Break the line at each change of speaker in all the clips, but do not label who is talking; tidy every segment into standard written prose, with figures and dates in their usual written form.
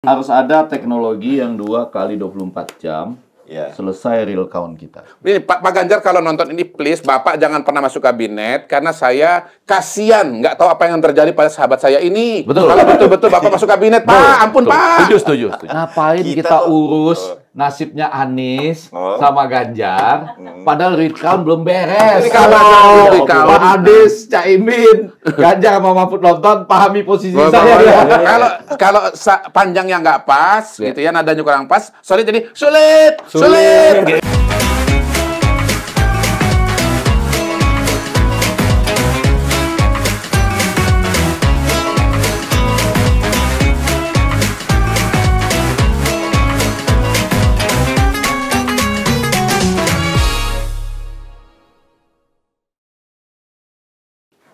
harus ada teknologi yang 2 kali 24 jam. Selesai real count kita.
Ini Pak Ganjar kalau nonton ini please Bapak jangan pernah masuk kabinet karena saya kasihan nggak tahu apa yang terjadi pada sahabat saya ini.
Betul.
Kalau betul-betul Bapak masuk kabinet, Pak, ampun Pak.
Setuju. Ngapain kita urus nasibnya Anies sama Ganjar, padahal real count belum beres.
Ini kalau
Pak Anies, Caimin, Ganjar sama Mahfud nonton, pahami posisi saya ya.
Kalau panjangnya nggak pas, gitu ya, nadanya kurang pas, sorry jadi sulit.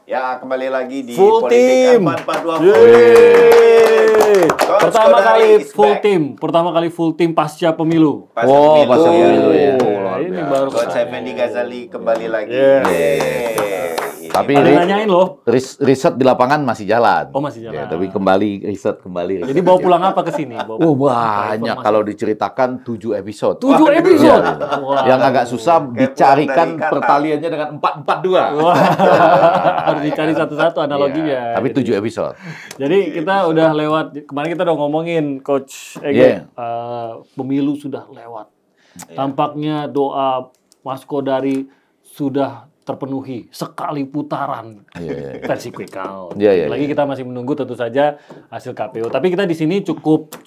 Ya, kembali lagi di
Full
Politik
Team.
442.
Pertama kali full team, pertama kali full team pasca pemilu.
Pasca pemilu
ya.
Ini baru
Coach Effendi Ghazali kembali lagi.
Tapi
nanyain loh.
riset di lapangan masih jalan.
Oh, masih jalan.
Ya, tapi riset kembali.
Jadi bawa pulang apa ke sini?
Banyak kalau diceritakan 7 episode.
7 episode.
Yang agak susah dicarikan pertaliannya dengan 442.
Harus dicari satu-satu analoginya.
Tapi 7 episode.
Jadi kita udah lewat, kemarin kita udah ngomongin Coach Ege, pemilu sudah lewat. Tampaknya doa Mas Kodari sudah terpenuhi sekali putaran versi quick count. Lagi kita masih menunggu tentu saja hasil KPU. Tapi kita di sini cukup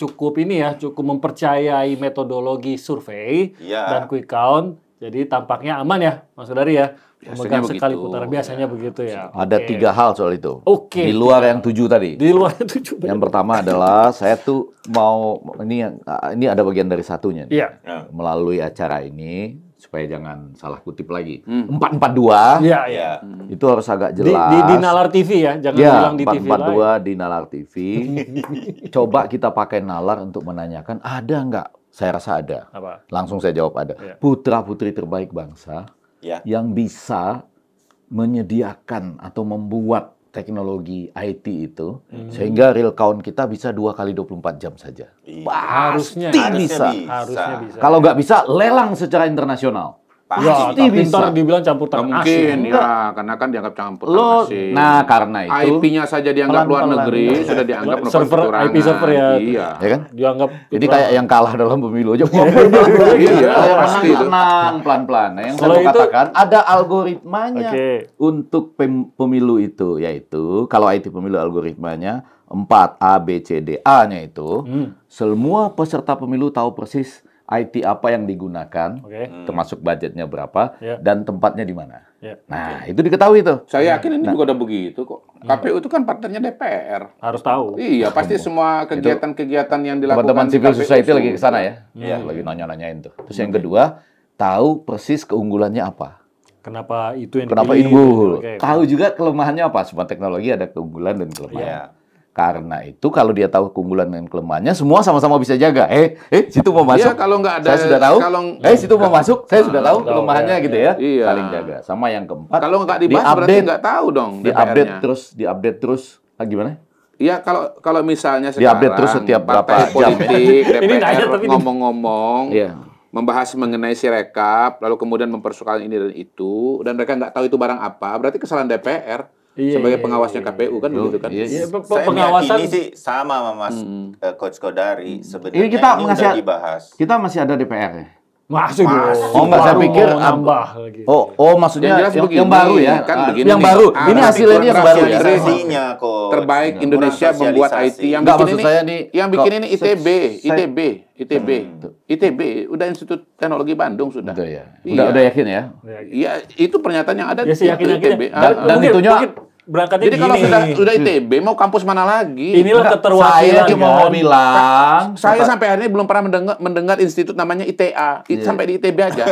mempercayai metodologi survei dan quick count. Jadi tampaknya aman ya, Mas Kodari ya. Memegang sekali putaran biasanya begitu ya.
Ada 3 hal soal itu.
Di
luar yang 7 tadi.
Di luar yang 7.
Yang pertama adalah saya tuh mau ini ada bagian dari satunya. Melalui acara ini supaya jangan salah kutip lagi. 442. Itu harus agak jelas.
Di Nalar TV ya, jangan bilang di TV lain.
442 di Nalar TV. Coba kita pakai Nalar untuk menanyakan ada nggak? Saya rasa ada.
Apa?
Langsung saya jawab ada. Putra-putri terbaik bangsa yang bisa menyediakan atau membuat teknologi IT itu sehingga real count kita bisa 2 kali 24 jam saja.
Harusnya
bisa.
Kalau
nggak bisa, lelang secara internasional.
Pasti bisa. Dibilang campur tangan
asing. Ya, karena kan dianggap campur tangan asing.
Nah, karena itu
IP-nya saja dianggap luar negeri, sudah dianggap
server IP server ya.
Iya.
Ya kan?
Dianggap
jadi kayak yang kalah dalam pemilu aja.
Pasti itu.
Tenang, pelan-pelan. Yang saya mau katakan ada algoritmanya untuk pemilu itu, yaitu kalau IT pemilu algoritmanya 4 A B C D A-nya itu semua peserta pemilu tahu persis IT apa yang digunakan, termasuk budgetnya berapa, dan tempatnya di mana. Nah, itu diketahui tuh.
Saya yakin ini juga udah begitu kok. KPU itu kan partnernya DPR.
Harus tahu.
Iya, pasti semua kegiatan-kegiatan yang dilakukan
teman-teman civil
KPU
society lagi ke sana ya. Lagi nanya-nanyain tuh. Terus yang kedua, tahu persis keunggulannya apa.
Kenapa itu yang
Kenapa
dipilih?
unggul. Tahu juga kelemahannya apa. Semua teknologi ada keunggulan dan kelemahan. Karena itu kalau dia tahu keunggulan dan kelemahannya, semua sama-sama bisa jaga. Situ mau masuk.
Kalau nggak ada,
saya sudah tahu. Situ mau masuk, saya sudah tahu kelemahannya gitu ya. Saling jaga. Sama yang keempat.
Kalau nggak dibahas berarti nggak tahu dong.
Diupdate terus. Gimana?
Iya, kalau misalnya sekarang
diupdate terus setiap berapa jam.
Politik, DPR ngomong-ngomong, membahas mengenai Sirekap, lalu kemudian mempersoalkan ini dan itu, dan mereka nggak tahu itu barang apa, berarti kesalahan DPR. Sebagai pengawasnya KPU kan begitu kan?
Saya pengawasan ini sih sama sama Mas Coach Kodari sebenarnya
ini kita
udah dibahas.
Kita masih ada DPR ya?
Masih.
Enggak, saya pikir
nambah lagi.
Maksudnya yang baru ya?
Kan begini.
Yang baru. Ini hasilnya yang baru ya?
Terbaik
Indonesia membuat IT yang bikin ini ITB, udah Institut Teknologi Bandung sudah.
Udah yakin ya?
Iya, itu pernyataan yang ada
di ITB.
Dan itunya
berangkatnya
jadi kalau sudah ITB mau kampus mana lagi?
Inilah keterwakilan.
Saya mau bilang,
saya sampai hari ini belum pernah mendengar institut namanya ITA. Sampai di ITB aja.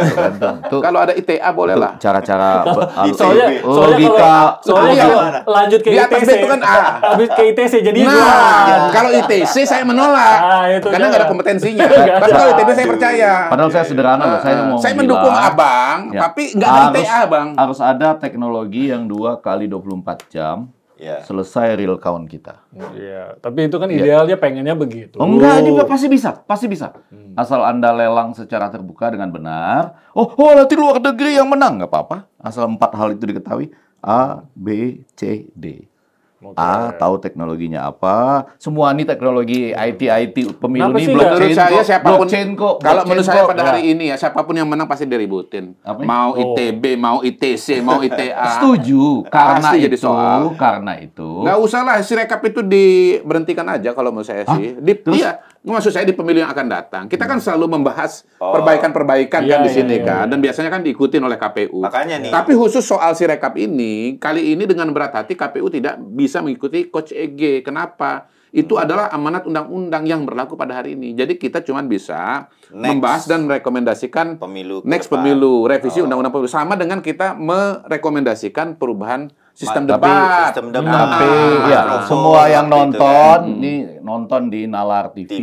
Kalau ada ITA boleh lah.
Cara-cara
logika. Soalnya kalau lanjut ke ITC
itu kan
habis ke ITC jadi
kalau ITC saya menolak. Karena nggak ada kompetensinya. Tapi kalau ITB saya percaya.
Padahal saya sederhana loh. Saya
mendukung Abang, tapi nggak ada ITA, Bang.
Harus ada teknologi yang 2 kali 24 jam selesai real count kita.
Iya, tapi itu kan idealnya pengennya begitu.
Enggak, ini pasti bisa. Asal Anda lelang secara terbuka dengan benar. Nanti luar negeri yang menang, nggak apa-apa. Asal 4 hal itu diketahui. A, B, C, D. A, tahu teknologinya apa. Semua ini teknologi IT pemilu ini
blockchain. Menurut saya siapapun kalau menurut saya pada hari ini ya siapapun yang menang pasti diributin. Mau ITB, mau ITC, mau ITA.
Setuju. Karena itu.
Nggak usah lah Sirekap itu diberhentikan aja kalau menurut saya sih. Iya, maksud saya di pemilu yang akan datang. Kita kan selalu membahas perbaikan-perbaikan kan di sini kan, dan biasanya kan diikutin oleh KPU.
Makanya nih.
Tapi khusus soal Sirekap ini, kali ini dengan berat hati KPU tidak bisa mengikuti Coach EG. Kenapa? Itu adalah amanat undang-undang yang berlaku pada hari ini. Jadi kita cuma bisa membahas dan merekomendasikan pemilu, revisi undang-undang pemilu, sama dengan kita merekomendasikan perubahan sistem debat.
Tapi semua yang nonton nonton di Nalar TV,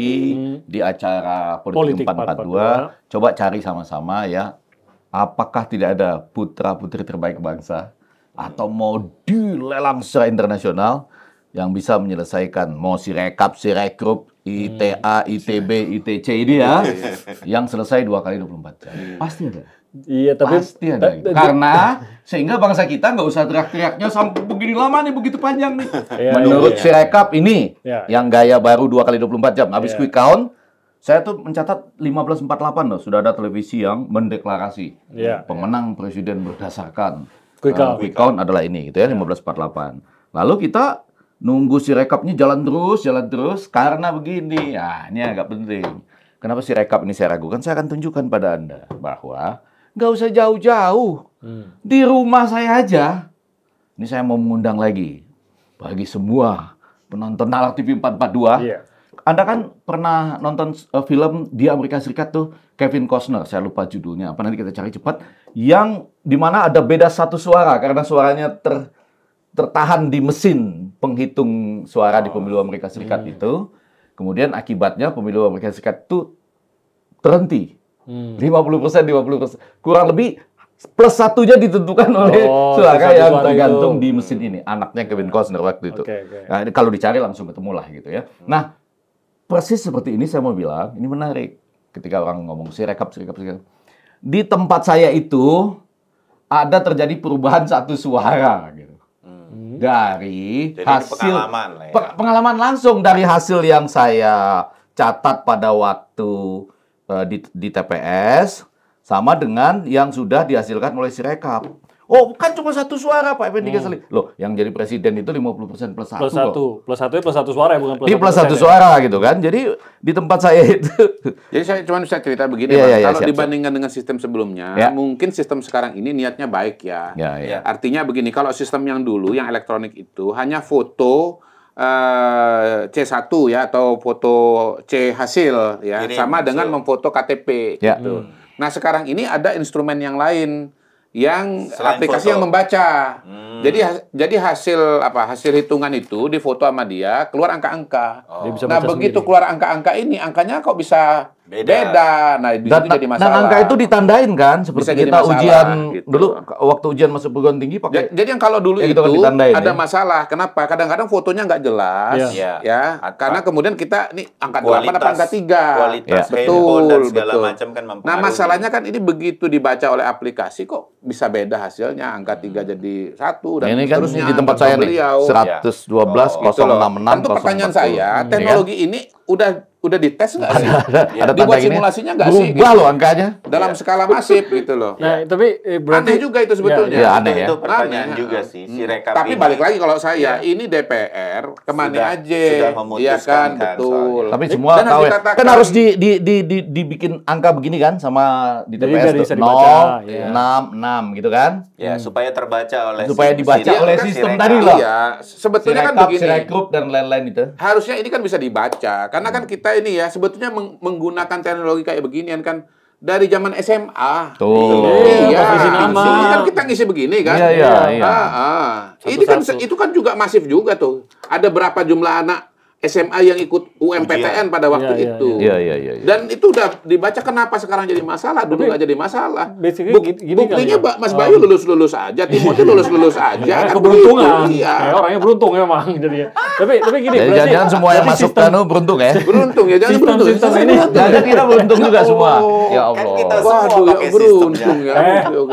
di acara Politik 442, coba cari sama-sama ya. Apakah tidak ada putra-putri terbaik bangsa atau mau dilelang secara internasional yang bisa menyelesaikan mau Sirekap, Sirekrup, ITA, ITB, ITC ini ya, yang selesai 2 kali 24 jam. Pasti ada.
Iya, tapi
pasti ada. Karena sehingga bangsa kita nggak usah teriak-teriaknya sampai begini lama nih, begitu panjang nih. Menurut Sirekap ini, yang gaya baru 2 kali 24 jam, habis quick count, saya tuh mencatat 1548 loh, sudah ada televisi yang mendeklarasi pemenang presiden berdasarkan quick count adalah ini, gitu ya, 1548. Lalu kita nunggu Sirekapnya jalan terus, karena begini. Ini agak penting. Kenapa Sirekap ini saya ragukan? Saya akan tunjukkan pada Anda bahwa nggak usah jauh-jauh. Di rumah saya aja. Ini saya mau mengundang lagi bagi semua penonton Nalar TV 442. Anda kan pernah nonton film di Amerika Serikat tuh, Kevin Costner, saya lupa judulnya apa, nanti kita cari cepat, yang dimana ada beda 1 suara karena suaranya tertahan di mesin penghitung suara di pemilu Amerika Serikat itu. Kemudian akibatnya pemilu Amerika Serikat itu terhenti. 50%, kurang lebih plus 1-nya ditentukan oleh suara yang tergantung di mesin ini. Anaknya Kevin Costner waktu itu. Nah, ini kalau dicari langsung ketemu lah gitu ya. Nah, persis seperti ini saya mau bilang, ini menarik. Ketika orang ngomong Sirekap. Di tempat saya itu ada terjadi perubahan 1 suara gitu. Dari jadi hasil pengalaman langsung dari hasil yang saya catat pada waktu di TPS sama dengan yang sudah dihasilkan oleh Sirekap. Kan cuma 1 suara Pak Effendi Ghazali. Loh, yang jadi presiden itu 50% plus 1.
Plus 1. Plus 1 plus 1 suara ya, bukan plus 1%.
Ini plus 1 suara gitu kan. Jadi di tempat saya itu.
Jadi saya cuma bisa cerita begini, Mas. Kalau dibandingkan dengan sistem sebelumnya, mungkin sistem sekarang ini niatnya baik ya. Artinya begini, kalau sistem yang dulu yang elektronik itu hanya foto C1 ya, atau foto C hasil ya, sama dengan memfoto KTP gitu. Nah, sekarang ini ada instrumen yang lain yang selain aplikasi foto yang membaca. Jadi hasil hitungan itu difoto sama dia, keluar angka-angka. Nah, begitu sendiri keluar angka-angka ini, angkanya kok bisa beda. Nah, itu jadi masalah.
Dan angka itu ditandain kan, seperti kita ujian gitu. Dulu waktu ujian masuk perguruan tinggi pakai.
Jadi yang kalau dulu itu kan ada masalah. Kenapa? Kadang-kadang fotonya nggak jelas, ya. Karena kemudian kita ini angka 8 apa angka 3.
Kualitas betul, dan segala macam kan mempengaruhi.
Nah, masalahnya kan ini begitu dibaca oleh aplikasi kok bisa beda hasilnya, angka 3 jadi 1 dan
ini kan di tempat saya nih 112 066.
Tentu pertanyaan saya, teknologi ini udah dites nggak sih?
Ada
dibuat simulasinya nggak sih?
Berubah loh angkanya.
Dalam skala masif gitu loh.
Nah, tapi berarti
aneh juga itu sebetulnya.
Aneh ya.
Itu pertanyaan juga sih. Sirekap
tapi balik lagi kalau saya, ini DPR kemana aja? Iya kan, betul.
Tapi semua tahu ya. Kan harus dibikin angka begini kan sama di TPS 0, 6 gitu kan?
Ya, supaya terbaca oleh
dibaca oleh sistem tadi loh.
Iya, sebetulnya kan begini.
Sirekap dan lain-lain itu.
Harusnya ini kan bisa dibaca, karena kan kita ini ya sebetulnya menggunakan teknologi kayak beginian kan dari zaman SMA. Kan kita ngisi begini kan.
Iya.
Ini kan itu kan juga masif juga tuh. Ada berapa jumlah anak SMA yang ikut UMPTN pada waktu itu.
Iya.
Dan itu udah dibaca, kenapa sekarang jadi masalah? Dulu nggak jadi masalah. Buktinya
ya.
Mas Bayu lulus aja, Timothy lulus aja.
Keberuntungan.
Iya.
Orangnya beruntung emang jadinya. Tapi gini,
jangan semua yang masuk Tanu beruntung ya.
Beruntung ya, jangan beruntung.
Sistem ini.
Jadi kita beruntung juga semua. Ya Allah.
Kan kita
Waduh, ya beruntung ya.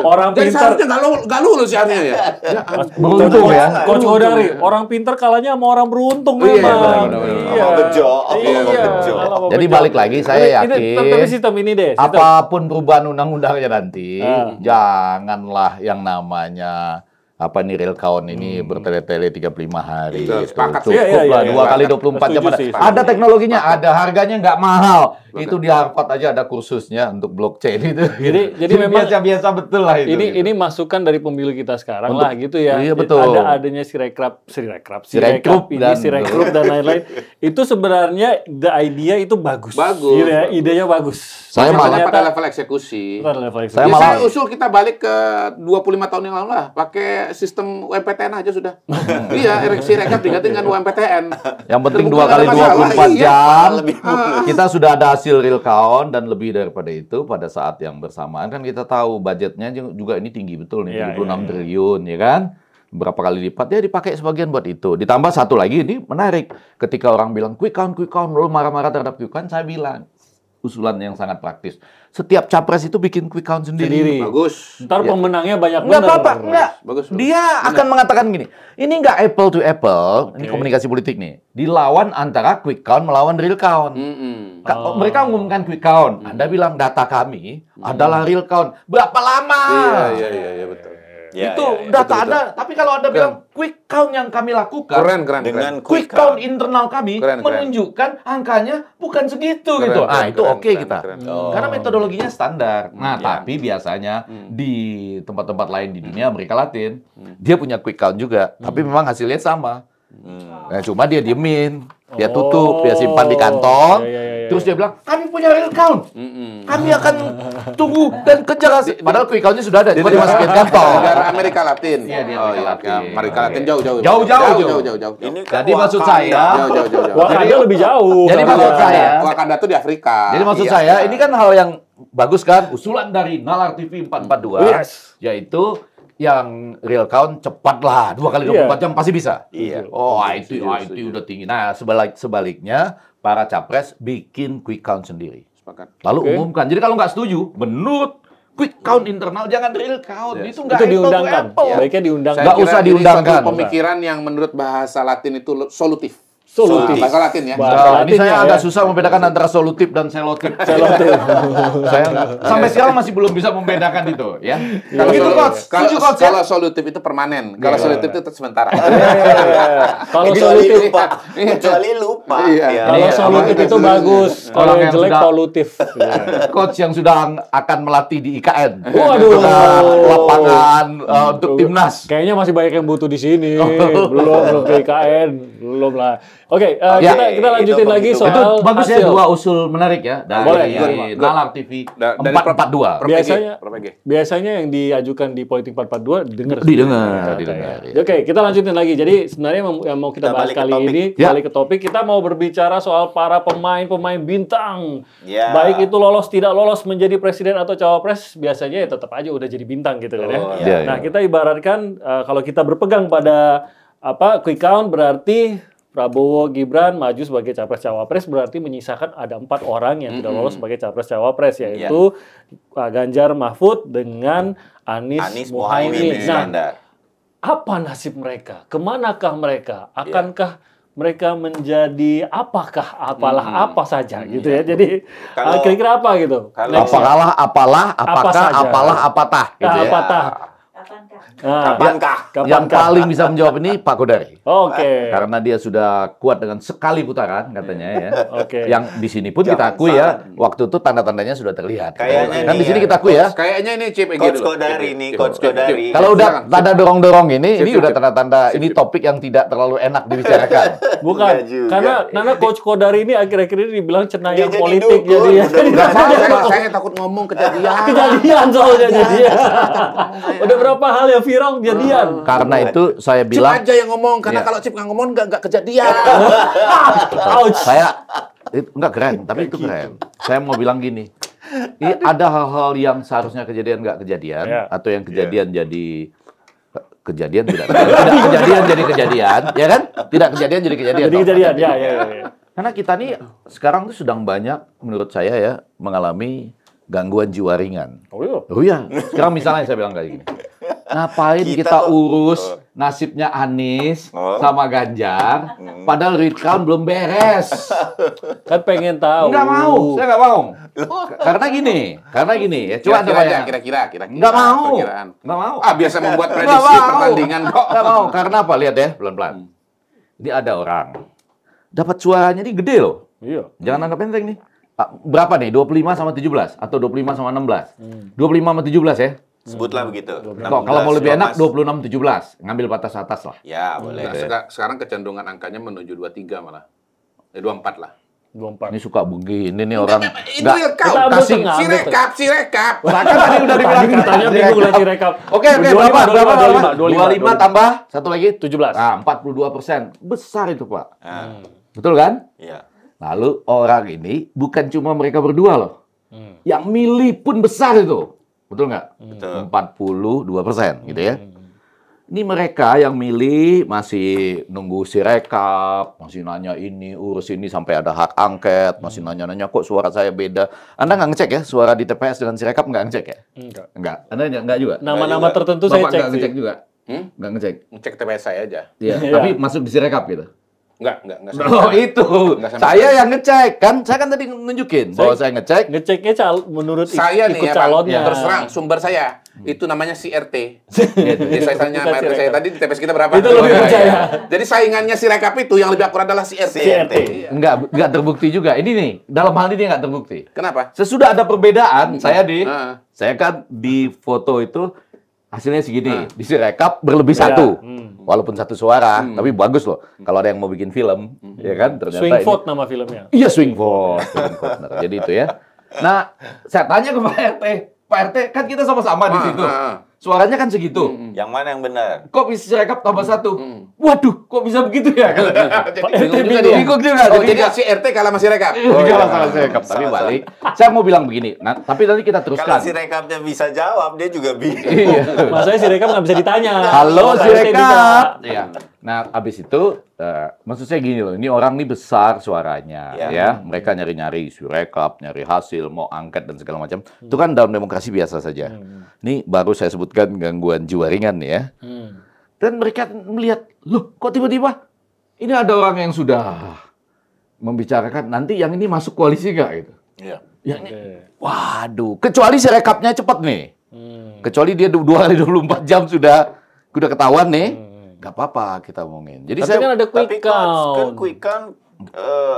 Orang
Jadi
pintar.
seharusnya nggak lulus ya artinya ya.
Beruntung ya.
Coach Kodari, orang pintar kalahnya sama orang beruntung
Iya,
memang.
Jadi balik lagi, saya yakin.
Tapi sistem ini deh.
Apapun perubahan undang-undangnya nanti, janganlah yang namanya real count ini bertele-tele 35 hari.
Sepakat.
Cukup lah 2 kali 24 jam. Ada teknologinya, ada harganya nggak mahal. Itu di Harvard aja ada kursusnya untuk blockchain itu.
Jadi memang
biasa betul lah itu.
Ini masukan dari pemilu kita sekarang lah gitu ya.
Iya betul.
Adanya Sirekap dan lain-lain. Itu sebenarnya the idea itu bagus. Gitu ya, idenya bagus.
Saya malah pada level eksekusi. Saya usul kita balik ke 25 tahun yang lalu lah, pakai sistem UMPTN aja sudah. Iya, Sirekap diganti dengan UMPTN.
Yang penting 2 kali 24 jam. Kita sudah ada hasil real count, dan lebih daripada itu pada saat yang bersamaan kan kita tahu budgetnya juga ini tinggi betul nih, 76 triliun ya kan. Berapa kali lipat ya dipakai sebagian buat itu. Ditambah satu lagi, ini menarik. Ketika orang bilang quick count, lu marah-marah terhadap quick count, saya bilang usulan yang sangat praktis. Setiap capres itu bikin quick count sendiri.
Bagus.
Ntar pemenangnya banyak
benar. Nggak apa-apa, nggak.
Bagus.
Dia akan mengatakan gini, ini nggak apple to apple, ini komunikasi politik nih. Dilawan antara quick count melawan real count. Mereka mengumumkan quick count. Anda bilang data kami adalah real count. Berapa lama?
Iya, betul.
Itu data Anda, tapi kalau Anda bilang quick count yang kami lakukan
dengan
quick count internal kami menunjukkan angkanya bukan segitu gitu. Itu oke kita. Karena metodologinya standar. Nah, tapi biasanya di tempat-tempat lain di dunia, Amerika Latin, dia punya quick count juga, tapi memang hasilnya sama. Nah, cuma dia diemin, dia tutup, dia simpan di kantong. Terus dia bilang, kami punya real count. Kami akan tunggu dan kejar hasil. Padahal quick count-nya sudah ada, cuma dimasukin kantong.
Negara Amerika Latin.
Iya, di Amerika Latin.
Amerika Latin jauh-jauh.
Jadi maksud saya,
Wakanda lebih jauh.
Jadi maksud saya,
Wakanda itu di Afrika.
Jadi maksud saya, ini kan hal yang bagus kan, usulan dari Nalar TV 442, yaitu yang real count cepat lah, 2 kali 24 jam pasti bisa. Itu udah tinggi. Nah, sebaliknya para capres bikin quick count sendiri. Lalu umumkan. Jadi kalau nggak setuju, menurut quick count internal jangan real count. Itu nggak
diundangkan. Baiknya diundangkan.
Nggak usah diundangkan.
Pemikiran yang menurut bahasa Latin itu solutif.
Bahasa
Latin ya.
Ini saya agak susah membedakan antara solutif dan selotip. Saya sampai sekarang masih belum bisa membedakan itu, ya. Begitu, Coach.
Kalau solutif itu permanen, kalau selotip itu sementara.
Kalau solutif
kecuali lupa.
Kalau solutif itu bagus, kalau yang jelek polutif.
Coach yang sudah akan melatih di IKN.
Waduh,
lapangan untuk timnas.
Kayaknya masih banyak yang butuh di sini. Belum ke IKN, belum lah. Oke, kita lanjutin lagi soal
itu bagus
hasil.
Ya, 2 usul menarik ya dari Nalar TV 442.
Biasanya yang diajukan di Politik 442 didengar. Oke, kita lanjutin lagi. Jadi sebenarnya yang mau kita bahas kali ini, balik ke topik, kita mau berbicara soal para pemain bintang. Baik itu lolos tidak lolos menjadi presiden atau cawapres, biasanya ya tetap aja udah jadi bintang gitu kan ya. Nah, kita ibaratkan kalau kita berpegang pada quick count berarti Prabowo Gibran maju sebagai capres-cawapres, berarti menyisakan ada 4 orang yang tidak lolos sebagai capres-cawapres, yaitu Ganjar Mahfud dengan Anies Muhaimin. Nah, apa nasib mereka? Kemanakah mereka? Akankah mereka menjadi apa saja gitu ya? Jadi kira-kira apa gitu?
Apatah gitu ya.
Kapankah?
Yang paling bisa menjawab ini Pak Kodari.
Oke.
Karena dia sudah kuat dengan sekali putaran katanya ya.
Oke.
Yang di sini pun kita akui ya, waktu itu tanda-tandanya sudah terlihat.
Kayaknya
kan di sini kita akui ya.
Kayaknya ini
Coach Kodari.
Kalau udah tanda dorong-dorong ini udah tanda-tanda ini topik yang tidak terlalu enak dibicarakan.
Bukan. Karena Coach Kodari ini akhir-akhir ini dibilang cenayang politik jadi ya.
Saya takut ngomong kejadian.
Kejadian soalnya jadi. Udah berapa hal yang viral kejadian.
Karena itu saya
Cip
bilang
aja yang ngomong, karena kalau Cip nggak ngomong nggak kejadian.
saya enggak keren, tapi itu keren. Saya mau bilang gini, ada hal-hal yang seharusnya kejadian nggak kejadian, atau yang kejadian jadi kejadian tidak kejadian jadi kejadian, ya kan? Tidak kejadian jadi kejadian.
Jadi kejadian, ya.
Karena kita nih sekarang tuh sedang banyak, menurut saya ya, mengalami gangguan jiwa ringan. Oh iya. Sekarang misalnya saya bilang kayak gini. Ngapain kita urus nasibnya Anies sama Ganjar, padahal real count belum beres.
Kan pengen tahu.
Nggak mau, saya nggak mau. Karena gini ya. Coba
kira-kira.
Nggak mau. Nggak mau.
Biasa membuat prediksi pertandingan kok.
Nggak mau. Karena apa? Lihat ya, pelan-pelan. Ini ada orang dapat suaranya ini gede loh.
Iya.
Jangan anggap enteng nih. Berapa nih? 25 sama 17 atau 25 sama 16? 25 sama 17 ya.
Sebutlah begitu.
Kalau mau lebih enak 26-17, ngambil batas atas lah.
Ya, boleh.
Sekarang kecenderungan angkanya menuju 23 malah. 24 lah.
24.
Ini suka begini nih orang.
Enggak, kasih si rekap.
Kan tadi udah dibilang
Ditanya bingung lagi rekap.
Oke, berapa? 25 tambah satu lagi
17.
Nah, 42%. Besar itu, Pak. Betul kan?
Iya.
Lalu orang ini bukan cuma mereka berdua loh. Yang milih pun besar itu. Betul nggak?
Betul.
42% gitu ya. Ini mereka yang milih masih nunggu sirekap, masih nanya ini, urus ini sampai ada hak angket, masih nanya-nanya kok suara saya beda. Anda nggak ngecek ya suara di TPS dengan sirekap nggak ngecek ya? Enggak. Anda nggak juga?
Nama-nama tertentu saya
Bapak
cek
nggak ngecek juga? Nggak ngecek?
Ngecek TPS saya aja.
Iya. Tapi masuk di sirekap gitu?
Enggak.
Oh itu, saya yang ngecek kan, saya kan tadi nunjukin bahwa saya ngecek.
Ngeceknya menurut
saya nih
ikut
ya,
calonnya.
terus terang sumber saya itu namanya CRT. Jadi saya tanya RT saya tadi di TPS kita berapa?
Itu lebih percaya.
Jadi saingannya si rekap itu yang lebih akurat adalah CRT.
Enggak terbukti juga. Ini nih, dalam hal ini nggak terbukti.
Kenapa?
Sesudah ada perbedaan, saya kan di foto itu hasilnya segini, di sirekap berlebih satu. Walaupun satu suara, tapi bagus loh. Kalau ada yang mau bikin film, ya kan? Ternyata
Swing Vote nama filmnya.
Iya, Swing Vote. Nah, jadi itu ya. Nah, saya tanya ke Pak RT. Pak RT, kan kita sama-sama di situ. Suaranya kan segitu.
Yang mana yang benar?
Kok bisa sirekap tambah satu? Waduh, kok bisa begitu ya?
Bingung juga. Oh, jadi si RT kalah masih rekap.
Salah sirekap. Tapi balik. Saya mau bilang begini. Nah, tapi nanti kita teruskan.
Kalau si rekapnya bisa jawab, dia juga bingung.
Iya.
Masalahnya si rekap nggak bisa ditanya.
Halo si rekap. Iya. Nah, abis itu, maksud saya gini loh. Ini orang nih besar suaranya, ya. Mereka nyari-nyari si rekap, nyari hasil, mau angket dan segala macam. Itu kan dalam demokrasi biasa saja. Ini baru saya sebutkan gangguan jiwa ringan ya. Dan mereka melihat, loh kok tiba-tiba ini ada orang yang sudah membicarakan nanti yang ini masuk koalisi nggak gitu.
Iya.
Ya, ini, waduh, kecuali si rekapnya cepat nih. Kecuali dia 2 kali 24 jam sudah ketahuan nih. Nggak apa-apa kita omongin. Jadi
tapi kan ada quick count.
Kan quick count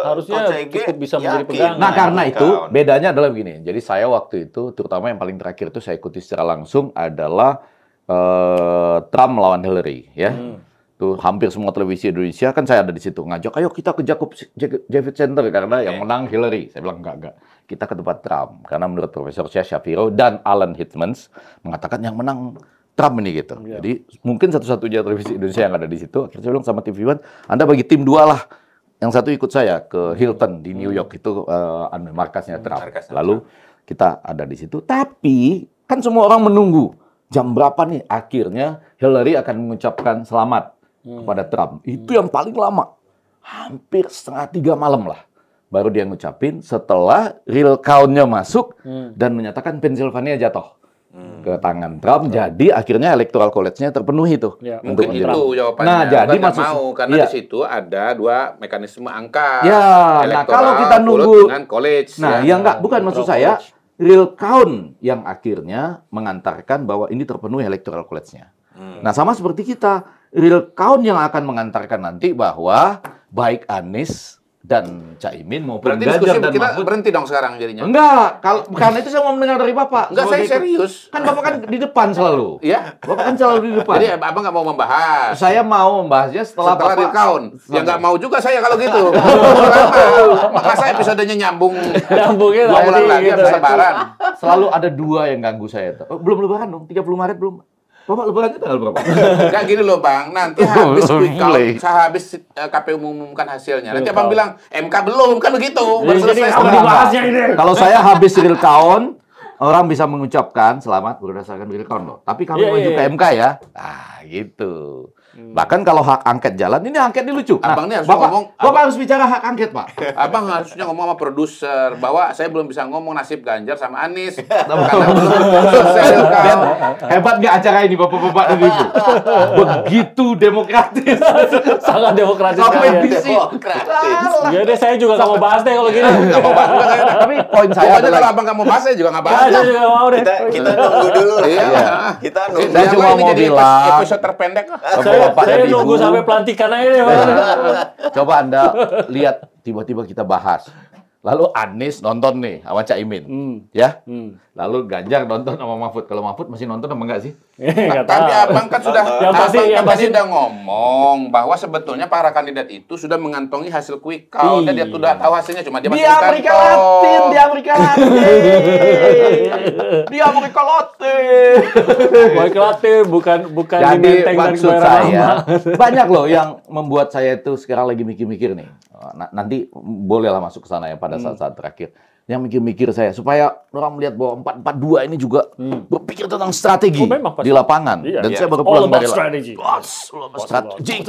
harusnya cukup bisa menjadi pegangan.
Nah, karena itu bedanya adalah begini. Jadi saya waktu itu, terutama yang paling terakhir itu saya ikuti secara langsung adalah Trump melawan Hillary, ya. Tuh hampir semua televisi Indonesia kan saya ada di situ ngajak, ayo kita ke Javits Center karena yang menang Hillary. Saya bilang enggak. Kita ke tempat Trump karena menurut Profesor Shapiro dan Alan Hitmans mengatakan yang menang Trump ini gitu. Jadi mungkin satu-satunya televisi Indonesia yang ada di situ. Akhirnya saya bilang sama TV One, Anda bagi tim 2 lah. Yang satu ikut saya ke Hilton di New York itu markasnya Trump. Lalu kita ada di situ. Tapi kan semua orang menunggu jam berapa nih akhirnya Hillary akan mengucapkan selamat kepada Trump. Itu yang paling lama. Hampir 2:30 malam lah. Baru dia ngucapin setelah real count-nya masuk dan menyatakan Pennsylvania jatuh ke tangan Trump, jadi akhirnya electoral college-nya terpenuhi tuh.
Mungkin itu jawabannya.
Nah, jadi maksud
karena di situ ada 2 mekanisme angka.
Ya, nah kalau kita nunggu
dengan college.
Nah, bukan maksud saya real count yang akhirnya mengantarkan bahwa ini terpenuhi electoral college-nya. Nah, sama seperti kita, real count yang akan mengantarkan nanti bahwa baik Anies dan Caimin maupun Ganjar dan
kita
Mahfud
berhenti dong sekarang jadinya.
Enggak, karena itu saya mau mendengar dari Bapak.
Enggak, saya serius.
Kan Bapak kan di depan selalu.
Iya.
Bapak kan selalu di depan.
Jadi Abang nggak mau membahas.
Saya mau membahasnya setelah Bapak
real count. Ya nggak mau juga saya kalau gitu. Masa episodenya
nyambungnya
2 bulan lagi
gitu.
habis lebaran.
Selalu ada 2 yang ganggu saya. Belum lebaran dong, 30 Maret belum. Bapak lebarannya tanggal berapa?
Enggak gini loh Bang, nanti habis quick count, habis KPU mengumumkan hasilnya. Nanti Abang bilang, MK belum, kan begitu. Baru selesai
dibahasnya ini.
Kalau saya habis real count, orang bisa mengucapkan selamat berdasarkan real count loh. Tapi kami maju ke MK ya. Nah, gitu. Bahkan kalau hak angket jalan, ini angket ini lucu.
Abang ini harus
Bapak harus bicara hak angket, Pak.
Abang harusnya ngomong sama produser bahwa saya belum bisa ngomong nasib Ganjar sama Anies karena belum selesai.
Hebat nggak acara ini, Bapak-bapak dan Ibu? Begitu demokratis.
Sangat demokratis.
Sampai bisik.
Ya deh, saya juga nggak mau bahas deh kalau gini.
Nggak mau bahas juga saya.
Tapi poin saya
Pokoknya kalau Abang nggak mau bahas, saya juga nggak bahas.
Saya juga mau deh.
Kita nunggu dulu lah.
Iya.
Kita nunggu.
Saya cuma mau bilang,
episode terpendek.
Saya nunggu sampai pelantikan aja deh.
Coba Anda lihat, tiba-tiba kita bahas. Lalu Anies nonton nih sama Cak Imin, ya. Lalu Ganjar nonton sama Mahfud. Kalau Mahfud masih nonton apa enggak sih?
Tapi Abang kan sudah,
yang pasti
udah ngomong bahwa sebetulnya para kandidat itu sudah mengantongi hasil quick count. Dan dia sudah tahu hasilnya, cuma dia masih
Di Amerika Latin, di Amerika Latin. Di Amerika Latin.
Amerika Latin, bukan di
Jadi
Menteng dan
maksud
Kebayoran
saya,
Lama.
banyak loh yang membuat saya itu sekarang lagi mikir-mikir nih. Nanti bolehlah masuk ke sana ya pada saat-saat terakhir. Yang mikir-mikir saya supaya orang melihat bahwa 442 ini juga berpikir tentang strategi di lapangan. Dan saya baru pulang dari
strategi.
strategi.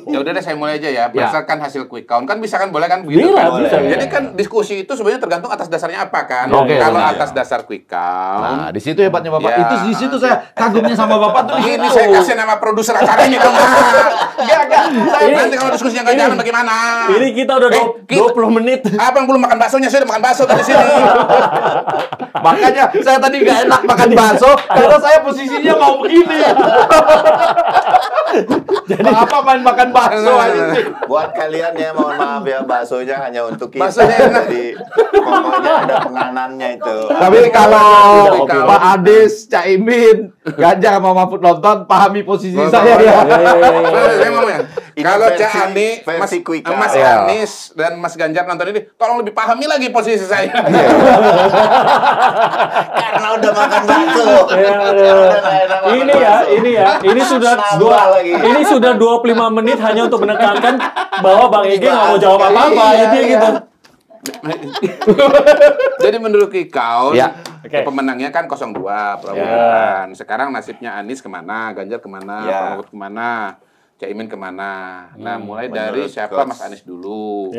Ya udah deh, saya mulai aja ya. Berdasarkan hasil quick count kan bisa kan, boleh kan begitu kan?
Bisa.
Jadi kan diskusi itu sebenarnya tergantung atas dasarnya apa kan. Kalau atas dasar quick count.
Nah, di situ hebatnya Bapak. Itu di situ saya kagumnya sama Bapak tuh di situ.
Ini saya kasih nama produser acara ini dong. Nanti kalau diskusinya nggak jalan bagaimana?
Ini kita udah 20 menit.
Abang belum makan baksonya, saya udah makan bakso di sini.
Makanya saya tadi nggak enak makan bakso karena saya posisinya mau begini. Jadi apa main makan bakso aja sih?
Buat kalian ya, mohon maaf ya, baksonya hanya untuk kita.
Baksonya enak.
Jadi pokoknya ada penganannya itu.
Tapi kalau Pak Anies, Cak Imin, Ganjar sama Mahfud nonton, pahami posisi saya ya.
Saya ngomong ya. Kalau Cak Anies, Mas Anies dan Mas Ganjar nonton ini, tolong lebih pahami lagi posisi saya.
Karena udah makan bakso.
Ini sudah 25 menit hanya untuk menekankan bahwa Bang Ege nggak mau jawab apa-apa, intinya gitu.
Jadi menurut quick count,
pemenangnya
kan 02 Prabowo. Sekarang nasibnya Anies kemana, Ganjar kemana, Pak Mahfud kemana, Cak Imin kemana. Nah, mulai dari siapa? Mas Anies dulu.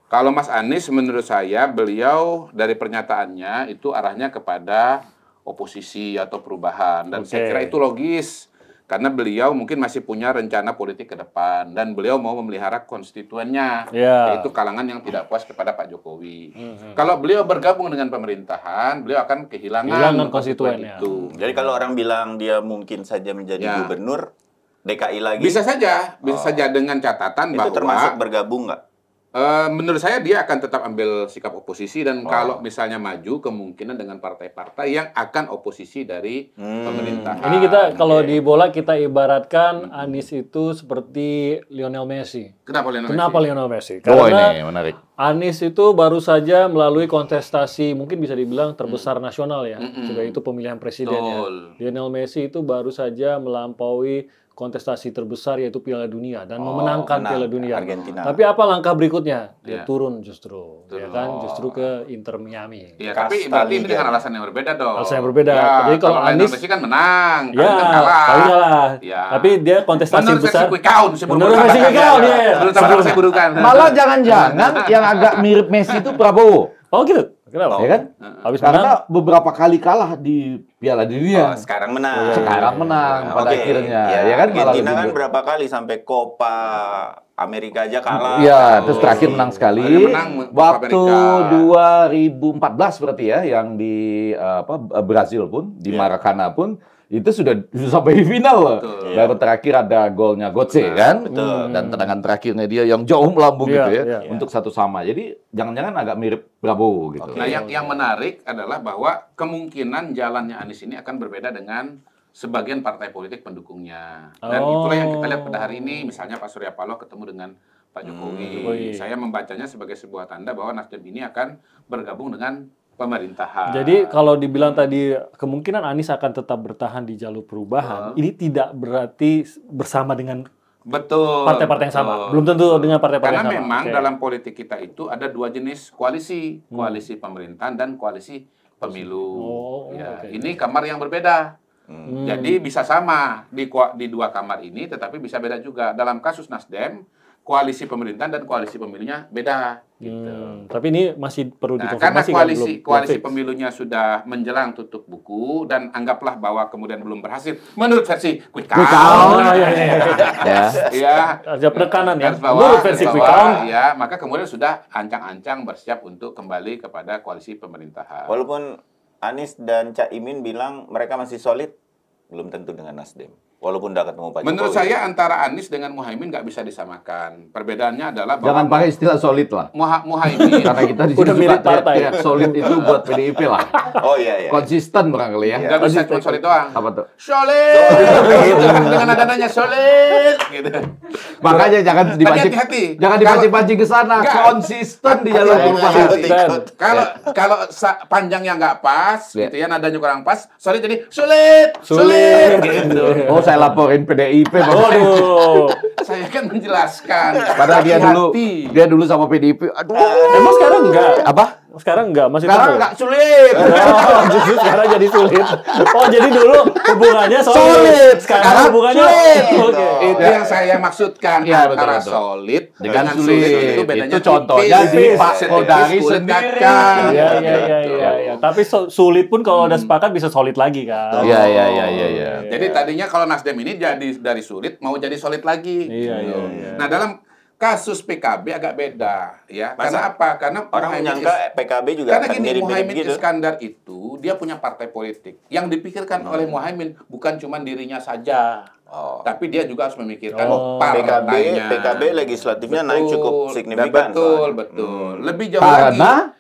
Kalau Mas Anies, menurut saya beliau dari pernyataannya itu arahnya kepada oposisi atau perubahan, dan saya kira itu logis. Karena beliau mungkin masih punya rencana politik ke depan, dan beliau mau memelihara konstituennya, yaitu kalangan yang tidak puas kepada Pak Jokowi. Kalau beliau bergabung dengan pemerintahan, beliau akan kehilangan konstituen itu.
Jadi kalau orang bilang dia mungkin saja menjadi gubernur DKI lagi,
bisa saja dengan catatan bahwa
itu termasuk bergabung nggak?
Menurut saya dia akan tetap ambil sikap oposisi, dan kalau misalnya maju kemungkinan dengan partai-partai yang akan oposisi dari pemerintahan.
Ini kita kalau di bola kita ibaratkan Anies itu seperti Lionel Messi.
Kenapa
Lionel Messi? Karena
ini menarik.
Anies itu baru saja melalui kontestasi mungkin bisa dibilang terbesar nasional ya, yaitu pemilihan presidennya. Lionel Messi itu baru saja melampaui kontestasi terbesar yaitu Piala Dunia dan memenangkan Piala Dunia.
Argentina.
Tapi apa langkah berikutnya? Dia turun justru, ya kan? Justru ke Inter Miami.
Ya, tapi berarti ini dengan alasan yang berbeda dong.
Alasan yang berbeda.
Jadi kalau Anies Messi kan menang, kalah.
Tapi dia kontestasi besar.
Menurut versi quick count,
Malah jangan-jangan yang agak mirip Messi itu Prabowo.
Oh gitu. Kenapa?
Ya kan? Karena beberapa kali kalah di Piala Dunia.
Sekarang menang.
Pada akhirnya. Ya kan?
Argentina kan berapa kali sampai Copa Amerika aja kalah.
Iya, terus terakhir menang sekali. Waktu 2014 berarti ya, yang di Brazil pun, di Maracana pun, itu sudah sampai final loh. Baru terakhir ada golnya Götze kan. Dan tendangan terakhirnya dia yang jauh melambung gitu ya. Untuk 1-1. Jadi jangan-jangan agak mirip Prabowo gitu.
Nah, yang menarik adalah bahwa kemungkinan jalannya Anies ini akan berbeda dengan sebagian partai politik pendukungnya. Dan itulah yang kita lihat pada hari ini, misalnya Pak Surya Paloh ketemu dengan Pak Jokowi. Saya membacanya sebagai sebuah tanda bahwa Nasdem ini akan bergabung dengan pemerintahan.
Jadi kalau dibilang tadi kemungkinan Anies akan tetap bertahan di jalur perubahan, ini tidak berarti bersama dengan partai-partai yang sama. Belum tentu dengan partai-partai yang sama.
Karena memang dalam politik kita itu ada dua jenis koalisi, koalisi pemerintahan dan koalisi pemilu. Ini kamar yang berbeda. Jadi bisa sama di dua kamar ini, tetapi bisa beda juga. Dalam kasus Nasdem, koalisi pemerintahan dan koalisi pemilunya beda. Gitu.
Tapi ini masih perlu
Karena
dikonfirmasi.
koalisi pemilunya sudah menjelang tutup buku dan anggaplah bahwa kemudian belum berhasil menurut versi quick count.
Ada penekanan ya.
Menurut versi quick count, ya, maka kemudian sudah ancang-ancang bersiap untuk kembali kepada koalisi pemerintahan.
Walaupun Anies dan Cak Imin bilang mereka masih solid, belum tentu dengan Nasdem. Walaupun udah ketemu Pak Jokowi.
Menurut saya antara Anies dengan Muhaimin nggak bisa disamakan. Perbedaannya adalah bahwa
jangan pakai istilah solid lah.
Muhaimin
karena kita di sini
mirip partai.
Solid itu buat PDIP lah.
Oh iya.
Konsisten barangkali ya.
Nggak bisa cuma solid doang.
Apa tuh?
Solid. Dengan adanya solid. Gitu.
Makanya jangan dipancing ke sana. Konsisten di jalan perubahan.
Kalau panjangnya nggak pas, gitu ya, nadanya kurang pas, solid jadi sulit. Gitu.
Oh, saya laporin PDIP.
Waduh.
Saya kan menjelaskan.
Padahal dia dulu sama PDIP. Aduh.
Emang sekarang enggak?
Apa?
Sekarang enggak, masih
sekarang enggak sulit.
Justru sekarang jadi sulit. Oh, jadi dulu hubungannya solid. Sekarang hubungannya
sulit.
Itu yang saya maksudkan, antara solid dengan sulit. Itu bedanya.
Itu contohnya di Pak Kodari sendiri.
Iya. Tapi sulit pun kalau udah sepakat bisa solid lagi kan.
Iya.
Jadi tadinya kalau Nasdem ini jadi dari sulit mau jadi solid lagi.
Iya.
Nah, dalam kasus PKB agak beda, ya. Karena apa? Karena
orang menyangka PKB juga
karena
akan
gini, Muhaimin
gitu.
Iskandar itu dia punya partai politik. Yang dipikirkan oleh Muhaimin bukan cuma dirinya saja, tapi dia juga harus memikirkan partainya.
PKB legislatifnya naik cukup signifikan.
Betul. Lebih jauh lagi.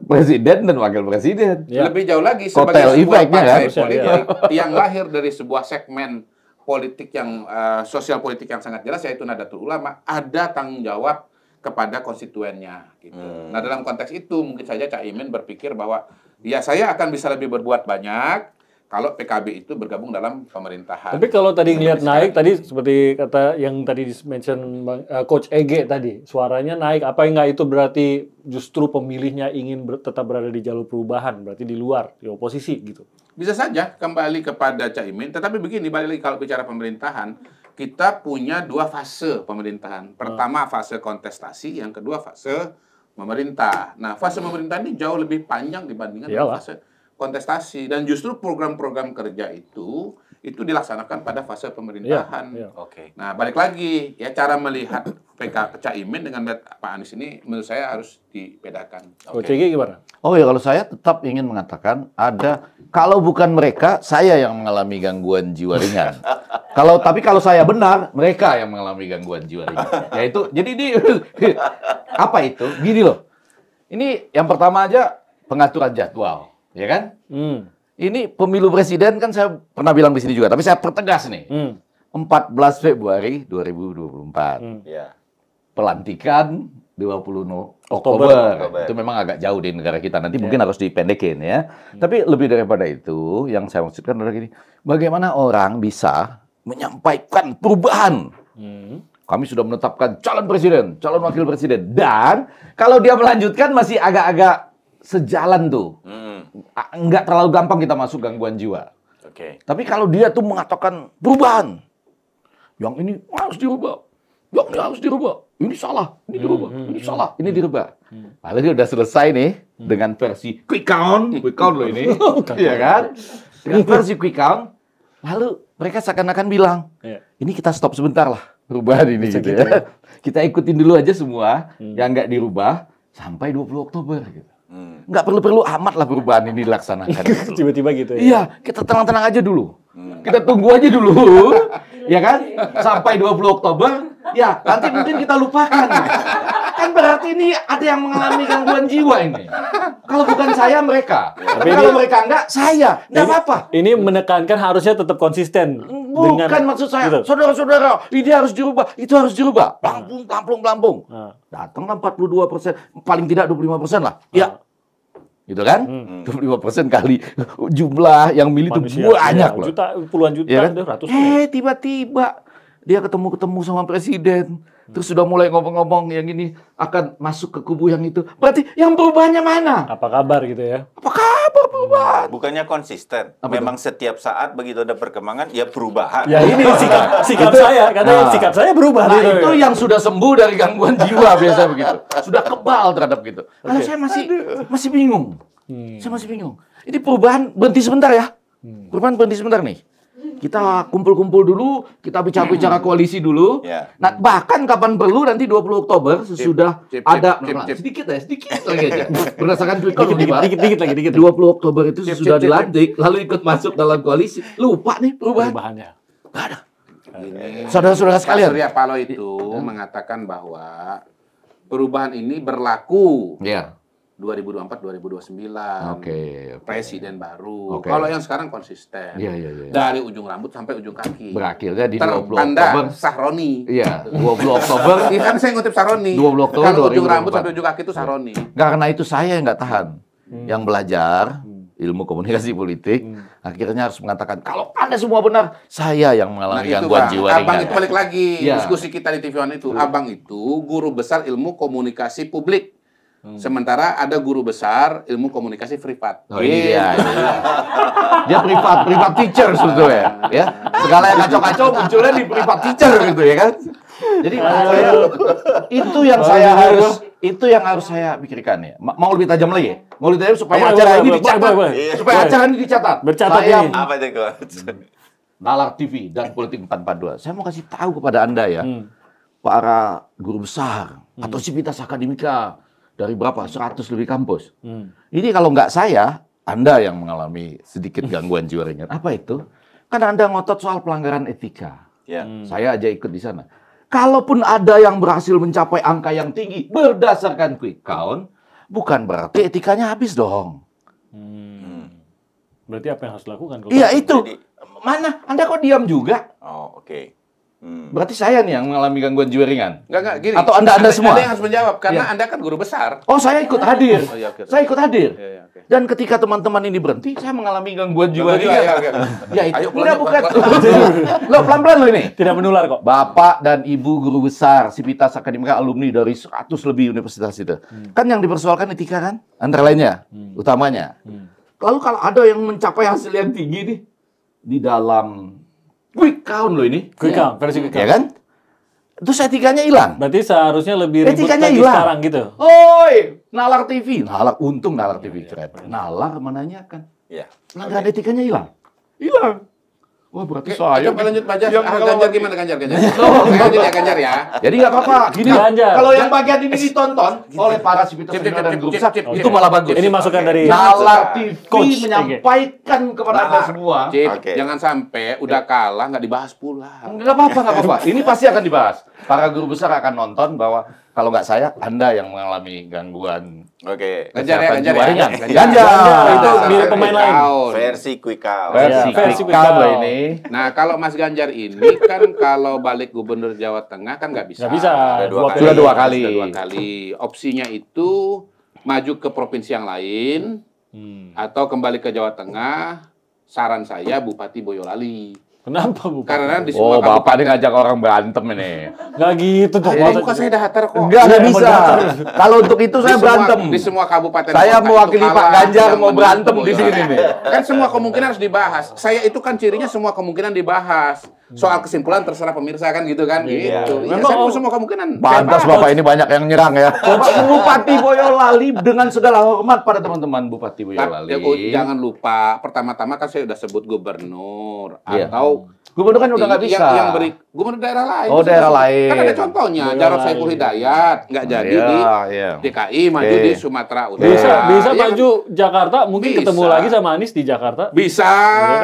Presiden dan wakil presiden.
Lebih jauh lagi sebagai sebuah partai politik yang lahir dari sebuah segmen politik yang sosial politik yang sangat jelas, yaitu Nahdlatul Ulama, ada tanggung jawab kepada konstituennya gitu. Nah, dalam konteks itu mungkin saja Cak Imin berpikir bahwa ya saya akan bisa lebih berbuat banyak kalau PKB itu bergabung dalam pemerintahan.
Tapi kalau tadi ngelihat naik tadi seperti kata yang tadi di-mention Coach Ege tadi, suaranya naik, apa enggak itu berarti justru pemilihnya ingin tetap berada di jalur perubahan, berarti di luar, di oposisi gitu.
Bisa saja kembali kepada Cak Imin, tetapi begini, balik lagi kalau bicara pemerintahan, kita punya dua fase pemerintahan. Pertama fase kontestasi, yang kedua fase memerintah. Nah, fase memerintah ini jauh lebih panjang dibandingkan dengan fase kontestasi, dan justru program-program kerja itu dilaksanakan pada fase pemerintahan. Nah, balik lagi ya, cara melihat Cak Imin dengan Pak Anies ini menurut saya harus dibedakan.
Coach Ege gimana?
Oh ya, kalau saya tetap ingin mengatakan kalau bukan mereka, saya yang mengalami gangguan jiwa ringan. Tapi kalau saya benar, mereka yang mengalami gangguan jiwa ringan. Jadi ini apa itu? Gini loh. Ini yang pertama aja pengaturan jadwal. Ya kan? Ini pemilu presiden kan saya pernah bilang di sini juga, tapi saya pertegas nih. 14 Februari 2024. Pelantikan 20 Oktober. Itu memang agak jauh di negara kita. Nanti mungkin harus dipendekin ya. Tapi lebih daripada itu, yang saya maksudkan adalah gini. Bagaimana orang bisa menyampaikan perubahan? Kami sudah menetapkan calon presiden, calon wakil presiden. Dan kalau dia melanjutkan masih agak-agak sejalan tuh. Nggak terlalu gampang kita masuk gangguan jiwa. Tapi kalau dia tuh mengatakan perubahan, yang ini harus dirubah, yang ini harus dirubah, ini salah, ini dirubah, ini salah, ini dirubah. Lalu dia udah selesai nih dengan versi quick count loh ini, iya kan? Dengan versi quick count, lalu mereka seakan-akan bilang, ini kita stop sebentar lah perubahan ini gitu ya. Kita ikutin dulu aja semua yang nggak dirubah sampai 20 Oktober gitu. Nggak perlu amat lah perubahan ini dilaksanakan.
Tiba-tiba gitu ya?
Iya, kita tenang-tenang aja dulu. Kita tunggu aja dulu, ya kan? Sampai 20 Oktober, ya nanti mungkin kita lupakan. Kan berarti ini ada yang mengalami gangguan jiwa ini. Kalau bukan saya, mereka. Tapi kalau mereka enggak, saya. Nggak apa-apa.
Ini menekankan harusnya tetap konsisten.
Bukan maksud saya, gitu. Saudara-saudara, ini harus dirubah, itu harus dirubah. Pelampung. Datanglah 42%, paling tidak 25% lah. Ya, gitu kan? 25% kali jumlah yang milih itu banyak loh.
Puluhan juta,
ya kan?
ratusan.
Tiba-tiba dia ketemu sama presiden, terus sudah mulai ngomong-ngomong yang ini akan masuk ke kubu yang itu. Berarti yang perubahannya mana?
Apa kabar gitu ya?
Apa kabar perubahan?
Bukannya konsisten.
Memang
setiap saat begitu ada perkembangan, ya perubahan.
Ya ini sikap saya, katanya sikap saya berubah.
Nah itu yang sudah sembuh dari gangguan jiwa biasa begitu. Sudah kebal terhadap gitu. Kalau saya masih bingung. Saya masih bingung. Ini perubahan berhenti sebentar ya. Perubahan berhenti sebentar nih. Kita kumpul-kumpul dulu, kita bicara koalisi dulu.
Yeah.
Nah, bahkan kapan perlu nanti 20 Oktober sesudah ada sedikit lagi aja. Berdasarkan quick count dikit. 20 Oktober itu sudah dilantik, lalu ikut masuk dalam koalisi. Lupa nih perubahannya. Enggak ada. Saudara-saudara sekalian,
Surya Paloh itu mengatakan bahwa perubahan ini berlaku.
Iya.
2024-2029.
Oke.
Presiden baru.
Oke.
Kalau yang sekarang konsisten.
Iya.
Dari ujung rambut sampai ujung kaki.
Berakhirnya di 20
Tertanda
Oktober.
Sahroni.
Iya, 20 Oktober.
Ini kan saya ngutip Sahroni.
20 Oktober
Kalau ujung
2024.
rambut sampai ujung kaki itu Sahroni.
Karena itu saya yang nggak tahan. Yang belajar ilmu komunikasi politik, akhirnya harus mengatakan, kalau Anda semua benar, saya yang mengalami gangguan jiwa ringan.
Abang itu balik lagi,
Ya.
diskusi kita di TV One itu. Abang itu guru besar ilmu komunikasi publik. Sementara ada guru besar ilmu komunikasi privat.
Oh iya. Dia privat teacher sebetulnya. Ya. Segala yang kacau-kacau munculnya di privat teacher gitu ya kan. Jadi saya, itu yang harus saya pikirkan ya. Mau lebih tajam lagi? Mau lebih tajam supaya acara ini dicatat. Supaya acara ini dicatat.
Bercatat
saya,
ini.
Apa itu, Coach?
Nalar TV dan Politik 442. Saya mau kasih tahu kepada Anda ya. Para guru besar atau sivitas akademika dari berapa? 100 lebih kampus. Ini kalau nggak saya, Anda yang mengalami sedikit gangguan jiwa ringan. Apa itu? Kan Anda ngotot soal pelanggaran etika.
Ya.
Saya aja ikut di sana. Kalaupun ada yang berhasil mencapai angka yang tinggi berdasarkan quick count, bukan berarti etikanya habis dong.
Berarti apa yang harus dilakukan?
Iya itu. Mana? Anda kok diam juga?
Oh, oke.
Berarti saya nih yang mengalami gangguan jiwa ringan.
Enggak, gini.
Atau Anda semua?
Anda yang harus menjawab, karena
Iya.
Anda kan guru besar.
Oh, saya ikut hadir.
Oh, iya, oke.
Saya ikut hadir.
Iya, oke.
Dan ketika teman-teman ini berhenti, saya mengalami gangguan jiwa
Gangguan
ringan.
jiwa, iya, oke.
Ya itu.
Ayo,
Enggak, bukan.
pelan-pelan.
Lo pelan-pelan lo ini.
Tidak menular kok.
Bapak dan Ibu guru besar Sivitas Akademika alumni dari 100 lebih universitas itu. Kan yang dipersoalkan etika kan? Antara lainnya, utamanya. Lalu kalau ada yang mencapai hasil yang tinggi nih, di dalam quick count loh ini.
Quick count, versi quick count.
Ya kan? Terus etikanya hilang.
Berarti seharusnya lebih ribut
Etikanya
lagi
hilang.
sekarang gitu.
Oi, Nalar TV. Untung Nalar TV keren. Nalar menanyakan.
Ya.
Pelanggaran etikanya hilang. Hilang. Wah, berarti
Oke,
saya.
coba lanjut Bajas.
yang
Ganjar gimana Ganjar? Lanjut ya Ganjar ya.
Jadi nggak apa-apa. Gini,
Ganjar.
kalau yang bagian ini ditonton oleh para sivitas akademika dan guru besar, itu malah bagus.
Ini masukan dari
Nalar TV
Coach.
menyampaikan kepada Anda semua.
Cip,
Oke.
jangan sampai udah kalah nggak dibahas pula.
Nggak apa-apa. Ini pasti akan dibahas. Para guru besar akan nonton bahwa kalau nggak saya, Anda yang mengalami gangguan
Oke.
Ganjar ya, Ganjar
jiwa
ya.
ringan.
Ganjar.
Ganjar.
Itu
Ganjar.
mirip pemain lain.
Versi quick count.
Versi
Ya, versi
quick
quick
count
count.
ini.
Nah, kalau Mas Ganjar ini kan kalau balik gubernur Jawa Tengah kan nggak bisa.
Nggak bisa.
Sudah dua kali.
Sudah dua kali. Opsinya itu maju ke provinsi yang lain atau kembali ke Jawa Tengah. Saran saya Bupati Boyolali.
Kenapa bukan?
Karena di
Oh,
semua
Bapak ini ngajak orang berantem ini.
Nggak gitu dong.
kabupaten. Bukan saya dahater kok.
Nggak bisa. Kalau untuk itu saya berantem.
Di semua kabupaten.
Saya
kota
mewakili
itu
Pak
kalah
Ganjar
yang
mau
menang
berantem di
Boyolali.
sini nih.
Kan semua kemungkinan harus dibahas. Saya itu kan cirinya semua kemungkinan dibahas. Soal kesimpulan terserah pemirsa kan gitu kan.
Iya.
Gitu. Ya,
Memang
saya semua kemungkinan.
Pantas
saya bahas.
Bapak ini banyak yang nyerang ya. Bapak Bupati Boyolali dengan segala hormat pada teman-teman Bupati Boyolali.
Jangan lupa, pertama-tama kan saya udah sebut gubernur
Iya.
atau
Gubernur kan udah nggak bisa.
Yang beri gubernur daerah lain.
Oh, daerah lain.
Kan ada contohnya, Jarod Saiful Hidayat nggak jadi di DKI, maju di Sumatera Utara.
Bisa
Iya
maju Jakarta, mungkin
Bisa.
ketemu lagi sama Anies di Jakarta.
Bisa,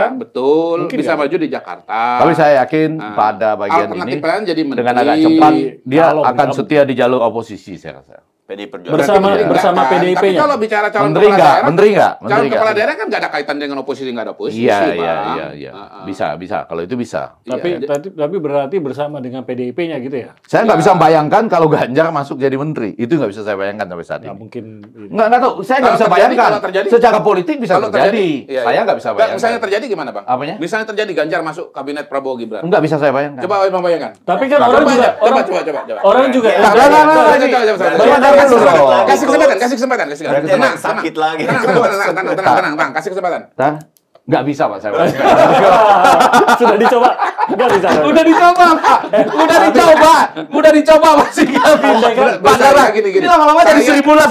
kan?
betul.
Mungkin
bisa
nggak?
maju di Jakarta.
Tapi saya yakin pada bagian
Alternatif
ini
lain jadi menteri.
dengan agak cepat dia
Kalau
akan
bergabung.
setia di jalur oposisi saya rasa.
bersama PDIP-nya.
Kalau bicara calon
menteri
kepala daerah,
menteri
calon kepala daerah kan nggak ada kaitan dengan oposisi, nggak ada oposisi.
Iya. Bisa. Kalau itu bisa.
Tapi berarti bersama dengan PDIP-nya gitu ya?
Saya nggak bisa membayangkan kalau Ganjar masuk jadi menteri. Itu nggak bisa saya bayangkan sampai saat ini.
Nggak mungkin.
Nggak tahu. Saya nggak bisa bayangkan. Secara politik bisa terjadi. Saya nggak bisa bayangkan.
Misalnya terjadi gimana, Bang?
Apanya?
Misalnya terjadi Ganjar masuk kabinet Prabowo Gibran.
Nggak bisa saya bayangkan.
Coba Abang bayangkan.
Tapi kan orang juga.
Kasih kesempatan.
Tenang, sakit lagi.
Tenang, kasih kesempatan.
Nggak bisa, Pak. Saya
sudah dicoba. Nggak bisa.
Udah dicoba masih nggak bisa.
Padahal gini.
Ini lama-lama jadi 1000 bulan.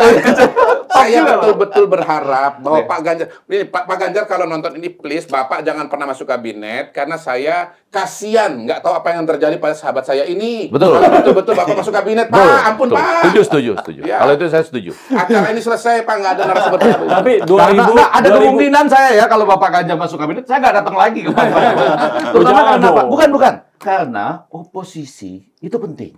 Saya betul-betul berharap bahwa Pak Ganjar, ini Pak Ganjar kalau nonton ini please Bapak jangan pernah masuk kabinet karena saya kasihan nggak tahu apa yang terjadi pada sahabat saya ini. Betul Bapak masuk kabinet, Pak. Ampun, Pak.
Setuju. Ya. Kalau itu saya setuju.
Acara ini selesai, Pak, nggak ada narasumber.
Tapi
ada kemungkinan saya ya kalau Bapak Ganjar masuk kabinet, saya nggak datang lagi ke Pak. Terutama karena apa? Bukan. Karena oposisi itu penting.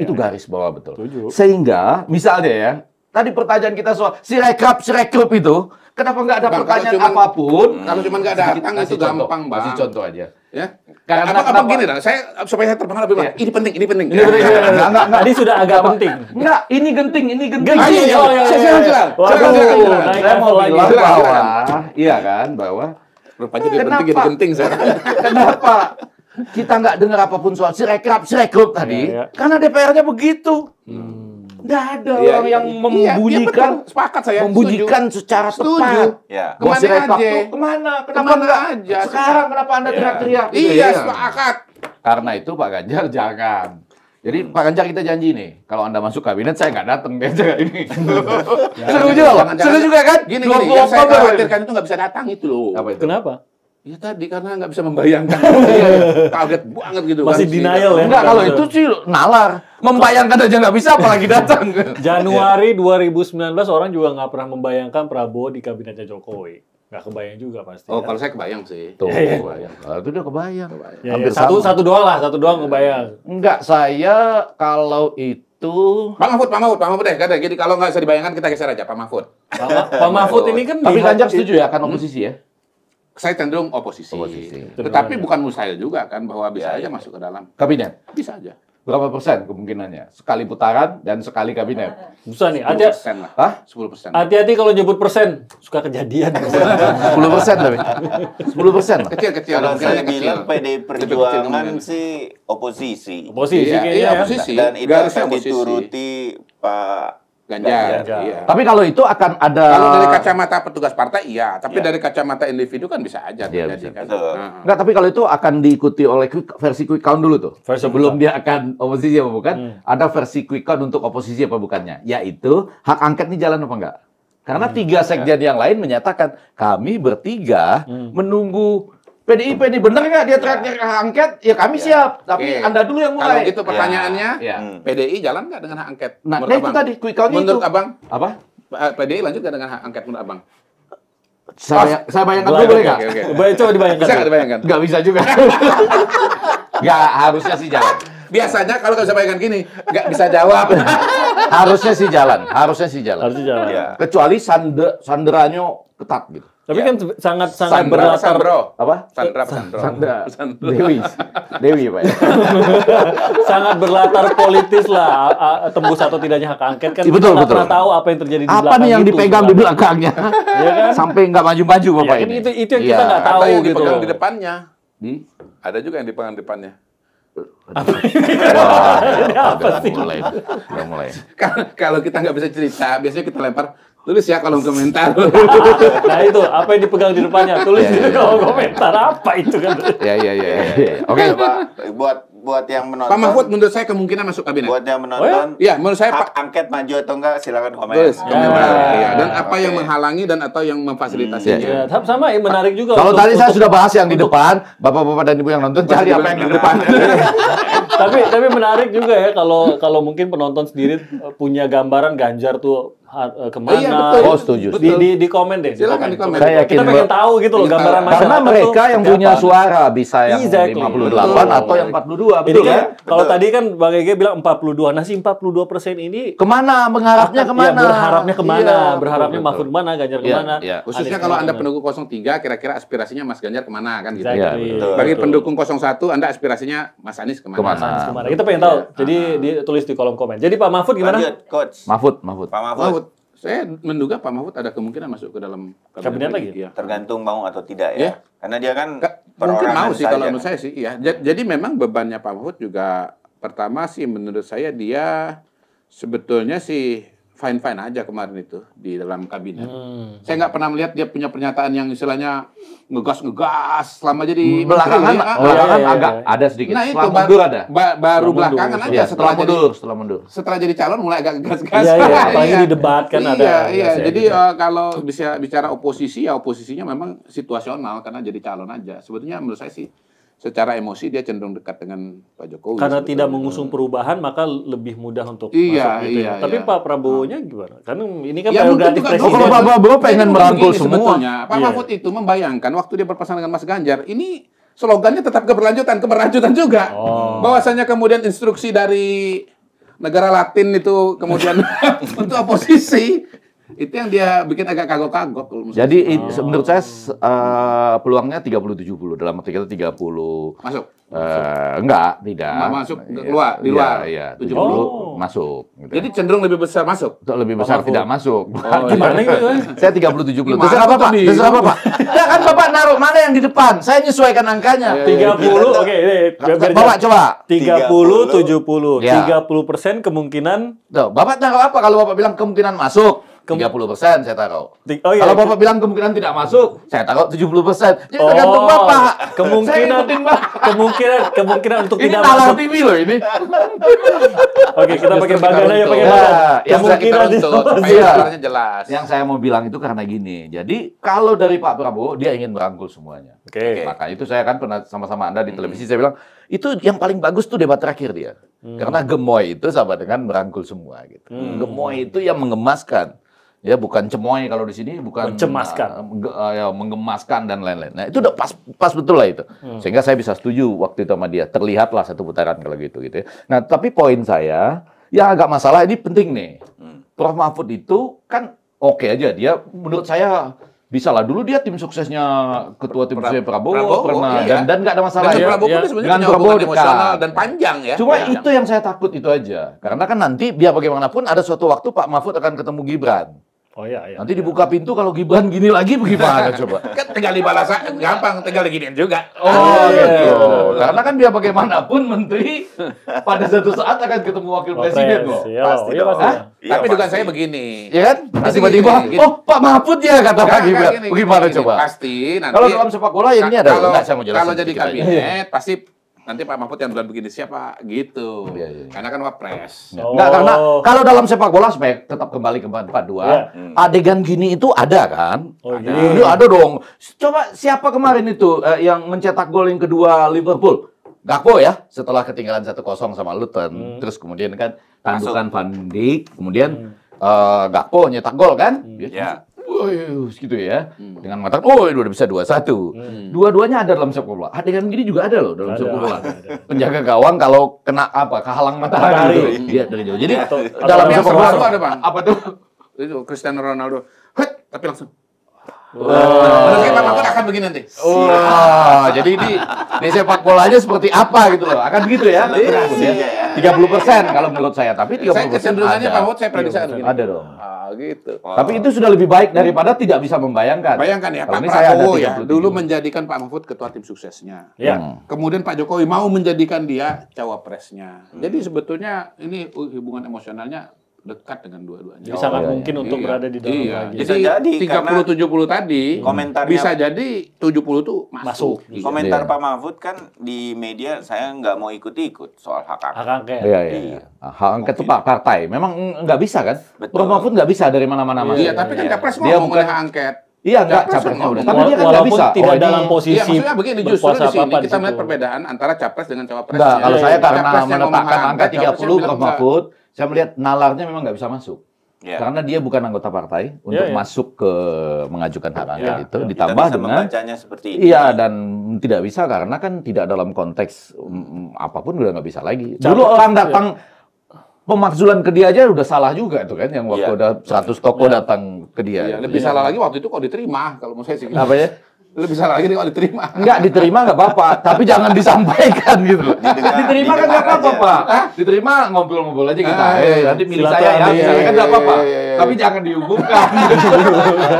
Itu garis bawah betul.
Tujuh.
Sehingga misalnya ya, tadi pertanyaan kita soal sirekap itu, kenapa nggak ada pertanyaan apapun?
Kalau cuma nggak datang itu gampang, Bang.
Kasih contoh aja.
Ya. Karena apa gini dah, supaya saya terpengaruh lebih banyak. Ini penting.
Enggak.
Tadi sudah agak penting.
Enggak, ini genting.
Silakan.
Saya mau bilang bahwa
rupanya dia penting jadi genting saya.
Kenapa kita nggak dengar apapun soal sirekap tadi? Karena DPR-nya begitu. Nggak ada orang yang membunyikan,
sepakat saya.
Membunyikan secara tepat.
Kemana aja?
Kemana? Kenapa enggak? Sekarang kenapa Anda teriak-teriak?
Iya, sepakat.
Karena itu Pak Ganjar jangan. Jadi Pak Ganjar kita janji nih, kalau Anda masuk kabinet saya nggak datang ke acara ini. Seru juga kan?
Gini, yang saya khawatirkan itu nggak bisa datang itu loh.
Kenapa?
Ya tadi karena nggak bisa membayangkan. Kaget banget gitu.
Masih denial ya?
Enggak, kalau itu sih nalar. Membayangkan aja nggak bisa, apalagi datang.
Januari 2019 orang juga nggak pernah membayangkan Prabowo di kabinetnya Jokowi. Nggak kebayang juga pasti.
Oh, kalau saya kebayang sih.
Tuh, kebayang. Kalau itu udah kebayang.
Hampir satu doang kebayang.
Enggak, saya kalau itu
Pak Mahfud deh. Jadi kalau nggak bisa dibayangkan kita geser aja Pak Mahfud.
Pak Mahfud ini kan.
Tapi Ganjar setuju ya akan oposisi ya?
Saya cenderung oposisi. Tetapi bukan mustahil juga kan bahwa bisa aja masuk ke dalam
kabinet.
Bisa aja.
Berapa persen kemungkinannya? Sekali putaran dan sekali kabinet.
Susah nih.
10% lah.
Hah?
10%.
Hati-hati kalau nyebut persen. Suka kejadian.
10% tapi. 10% lah.
Kecil.
Kalau saya bilang PDI Perjuangan sih oposisi.
Iya,
oposisi.
Dan itu akan dituruti Pak
Ganjar. Iya.
Tapi kalau itu akan ada.
Kalau dari kacamata petugas partai iya, tapi dari kacamata individu kan bisa aja terjadi kan.
Enggak, tapi kalau itu akan diikuti oleh versi quick count dulu tuh. Sebelum dia akan oposisi apa bukan, ada versi quick count untuk oposisi apa bukannya, yaitu hak angket ini jalan apa enggak. Karena 3 sekjen yang lain menyatakan kami bertiga menunggu PDIP ini bener nggak dia teriak-teriak hak angket? Ya kami siap, tapi Anda dulu yang mulai.
Kalau gitu pertanyaannya, PDI jalan nggak dengan hak angket?
Nah, itu tadi quick count-nya
menurut
itu.
Abang,
apa?
PDI lanjut nggak dengan hak angket menurut Abang?
Saya bayangkan dulu boleh nggak?
Coba dibayangkan.
Bisa nggak dibayangkan?
Nggak bisa juga. Nggak, harusnya sih jalan.
Biasanya kalau nggak bisa bayangkan gini, nggak bisa jawab.
Harusnya sih jalan.
Ya.
Kecuali sanderannya ketat gitu.
Tapi kan sangat berlatar.
Sandra.
Dewi Pak.
Sangat berlatar politis lah, tembus atau tidaknya hak angket kan.
Betul.
Kita pernah tahu apa yang terjadi di belakang.
Apa nih yang dipegang di belakangnya?
Ya kan?
Sampai nggak maju-maju Bapak ini.
Itu yang kita nggak tahu
Ada yang
gitu.
dipegang di depannya. Ada juga yang dipegang di depannya.
Udah mulai.
Kalau kita nggak bisa cerita, biasanya kita lempar. Tulis ya kolom komentar.
Nah itu, apa yang dipegang di depannya? Tulis di kolom komentar. Apa itu kan?
Ya. Oke.
Buat yang menonton.
Pak Mahfud menurut saya kemungkinan masuk kabinet.
Buat yang menonton.
Iya, menurut saya
hak angket maju atau enggak silakan komen.
Tulis. Dan apa yang menghalangi dan atau yang memfasilitasinya.
Sama yang menarik juga.
Kalau tadi saya sudah bahas yang di depan, Bapak-bapak dan Ibu yang nonton cari apa yang di depan.
Tapi menarik juga ya kalau mungkin penonton sendiri punya gambaran Ganjar tuh kemana?
Iya, betul.
Oh, setuju.
Di komen deh.
Silakan di komen.
Kita pengen tahu gitu loh gambaran masyarakat.
Karena mereka yang punya suara bisa yang
Exactly.
58 atau yang 42,
Jadi
betul
kan
ya?
kalau tadi kan Bang Ege bilang 42, nah si 42% ini
Kemana? Mengharapnya kemana?
Iya, berharapnya kemana?
Iya,
Berharapnya
betul,
Mahfud
betul.
kemana? Ganjar
Iya,
kemana?
iya.
Khususnya
Anies
kalau Anda
kemana?
pendukung 03, kira-kira aspirasinya Mas Ganjar kemana kan gitu.
Exactly.
Iya,
Bagi
Betul.
pendukung 01, Anda aspirasinya Mas Anies kemana?
Kemana?
Kemana? Kita pengen tahu. Jadi ditulis di kolom komen. Jadi Pak Mahfud gimana?
Lanjut, Coach.
Mahfud.
Pak Mahfud.
Mahfud. Saya menduga Pak Mahfud ada kemungkinan masuk ke dalam
Kabinet lagi?
Iya.
Tergantung mau atau tidak
Iya.
ya. Karena dia kan
Mungkin mau sih kalau
saja,
menurut
kan?
saya sih. Iya. Jadi memang bebannya Pak Mahfud juga pertama sih menurut saya dia sebetulnya sih fine-fine aja kemarin itu di dalam kabinet. Saya nggak pernah melihat dia punya pernyataan yang istilahnya ngegas selama jadi
Belakangan,
menteri, ya.
belakangan
iya.
agak ada sedikit.
Nah itu
Setelah mundur ada.
baru
Setelah
belakangan
mundur.
aja
Iya,
setelah
mundur.
setelah jadi calon mulai agak gas-gas.
Iya, iya. Apalagi di debat kan ada.
Iya.
biasanya
Jadi
gitu.
kalau bisa bicara oposisi, ya oposisinya memang situasional karena jadi calon aja. Sebetulnya menurut saya sih secara emosi dia cenderung dekat dengan Pak Jokowi.
Karena
sebetulnya.
tidak mengusung perubahan maka lebih mudah untuk
Iya,
masuk gitu
iya,
ya. Tapi
iya.
Pak Prabowo-nya gimana? Karena ini kan
Ya, mungkin
prerogatif
juga-
presiden.
Oh, kalau Pak Prabowo pengen
Jadi
merangkul
begini
semua.
sebetulnya, Pak
Iya.
Mahfud itu membayangkan waktu dia berpasangan dengan Mas Ganjar, ini slogannya tetap keberlanjutan juga.
Oh.
Bahwasanya kemudian instruksi dari negara Latin itu kemudian untuk oposisi, itu yang dia bikin agak kagok-kagok. kalau menurut
Jadi
saya.
menurut saya peluangnya 30-70 dalam arti kata 30
Masuk.
enggak, tidak.
Nggak masuk,
Iya.
keluar, di luar.
Iya,
70.
70
Oh.
masuk gitu.
Jadi cenderung lebih besar masuk.
Untuk lebih besar
Mahfud.
tidak masuk.
Gimana gitu?
Saya 30-70.
Gimana
Terserah
tuh,
Bapak.
Di?
Terserah Bapak. Ya kan Bapak naruh mana yang di depan. Saya nyesuaikan angkanya.
30, oke, ini biar
Bapak coba.
30, 70.
Ya.
30% kemungkinan.
Tuh, Bapak taruh apa kalau Bapak bilang kemungkinan masuk? 30% saya taruh.
Oh iya.
Kalau Bapak bilang kemungkinan tidak masuk, saya taruh 70%. Jadi tergantung Bapak.
Kemungkinan,
Saya ikutin Bapak.
kemungkinan untuk
Ini
tidak
nalar
masuk.
TV loh ini.
Oke, kita pakai bagan aja, pakai
Ya,
bagan.
yang
Kemungkinan
Kita
tidak
untuk
masuk.
supaya
Iya.
suaranya jelas.
Yang saya mau bilang itu karena gini. Jadi kalau dari Pak Prabowo dia ingin merangkul semuanya.
Oke.
Maka itu saya kan pernah sama-sama Anda di televisi saya bilang itu yang paling bagus tuh debat terakhir dia. Karena gemoy itu sama dengan merangkul semua gitu. Gemoy itu yang mengemaskan. Ya bukan cemoy kalau di sini bukan
Mencemaskan.
ya, menggemaskan dan lain-lain. Nah itu udah pas betul lah itu. Sehingga saya bisa setuju waktu itu sama dia. Terlihatlah satu putaran kalau gitu ya. Nah tapi poin saya yang agak masalah ini penting nih. Prof Mahfud itu kan oke aja dia menurut saya bisa lah dulu dia tim suksesnya ketua tim suksesnya Prabowo pernah
iya.
dan nggak ada masalah
Dengan
ya.
Prabowo
Iya.
pun sebenarnya
Dengan
punya
Prabowo
hubungan emosional
dekat.
dan panjang ya.
Cuma
Panjang.
itu yang saya takut itu aja. Karena kan nanti biar bagaimanapun ada suatu waktu Pak Mahfud akan ketemu Gibran.
Oh iya, iya.
Nanti dibuka pintu kalau Gibran gini lagi bagaimana coba?
Kan tinggal dibalas gampang, tinggal diginiin juga.
Oh gitu. Karena kan biar bagaimanapun menteri pada satu saat akan ketemu wakil presiden loh.
Iya,
Pasti
iya,
dong.
pasti.
Hah?
Iya,
Tapi dugaan
pasti.
saya begini.
Ya kan?
Pasti
Tiba-tiba,
gini.
oh Pak Mahfud ya kata Pak Gibran.
Gini,
Bagaimana
gini.
coba?
Pasti nanti.
Kalau dalam sepak bola yang ini ada.
Kalau,
Enggak, saya mau jelasin
kalau jadi
sedikit aja.
kabinet pasti nanti Pak Mahfud yang bilang begini siapa gitu.
Iya, iya.
Karena kan wapres.
Oh.
Enggak, karena kalau dalam sepak bola supaya tetap kembali ke 4-4-2,
Iya.
adegan gini itu ada kan?
Oh,
ada.
iya.
Itu ada dong. Coba siapa kemarin itu yang mencetak gol yang kedua Liverpool? Gakpo ya, setelah ketinggalan 1-0 sama Luton. Terus kemudian kan tandukan Van Dijk, kemudian Gakpo nyetak gol kan?
Ya.
Wih, gitu ya. Dengan mata, oh ini udah bisa 2-1. Dua-duanya ada dalam sepak bola. Adegan gini juga ada loh dalam
Ada,
sepak bola.
ada.
Penjaga gawang kalau kena apa? Kehalang matahari.
Matahari.
Gitu. Lihat dari jauh. Jadi
Atau
dalam
yang
sepak bola
terbaru ada, Bang.
apa tuh?
Itu Cristiano Ronaldo. Tapi langsung. Menurut saya Pak Mahfud akan begini nanti.
Wah, jadi di sepak bolanya seperti apa gitu loh. Akan gitu ya. 30% kalau menurut saya, tapi 30%
Saya kecenderungannya
ada.
Pak Mahfud saya prediksi akan begini.
Ada dong.
Ah, gitu.
Tapi itu sudah lebih baik daripada tidak bisa membayangkan.
Bayangkan ya,
Kalau
Pak
ini saya ada
Prabowo ya
37.
dulu menjadikan Pak Mahfud ketua tim suksesnya.
Iya.
Kemudian Pak Jokowi mau menjadikan dia cawapresnya. Jadi sebetulnya ini hubungan emosionalnya dekat dengan dua-duanya.
Jadi sangat
iya,
mungkin
iya.
untuk
Iya.
berada di dalam
Iya.
lagi.
Bisa
Jadi
jadi,
30-70 tadi
komentarnya-
bisa jadi 70 tuh
Masuk.
masuk.
Iya.
Komentar
Iya.
Pak Mahfud kan di media saya nggak mau ikut-ikut soal hak angket.
Hak angket.
Iya, iya. Hak angket itu Pak Partai. Memang nggak bisa kan?
Betul.
Prof Mahfud nggak bisa dari mana-mana masuk.
Iya, tapi kan
Iya.
Capres
Dia
ngomong
bukan-
oleh hak angket.
Iya, enggak
Capres
capresnya
ngomong.
udah. Tapi dia kan nggak
Walaupun
bisa.
tidak
ini-
dalam posisi
Iya, maksudnya begini, justru
berkuasa
di sini
apa-apa
kita
di
melihat
situ.
perbedaan antara capres dengan cawapresnya.
Enggak, kalau
Iya,
saya
iya.
karena
Capresnya ngomong
menetapkan
hak
angka
angket,
30
capresnya
Prof
bilang
Mahfud, saya melihat nalarnya memang nggak bisa masuk. Karena dia bukan anggota partai untuk masuk ke mengajukan hak angket itu, ditambah
bisa
dengan
membacanya seperti ini.
Iya, dan tidak bisa karena kan tidak dalam konteks apapun udah nggak bisa lagi. Dulu orang datang pemakzulan ke dia aja udah salah juga tuh kan, yang waktu udah 100 tokoh datang ke dia.
Lebih salah lagi waktu itu kok diterima kalau mau saya sih.
Apa ya?
Lebih salah lagi nih kalau diterima.
Enggak, diterima nggak apa-apa, tapi jangan disampaikan gitu. Diterima kan nggak apa-apa, Pak. Diterima ngobrol-ngobrol aja kita. Nanti milih saya ya, misalnya kan nggak apa-apa. Tapi jangan diumumkan.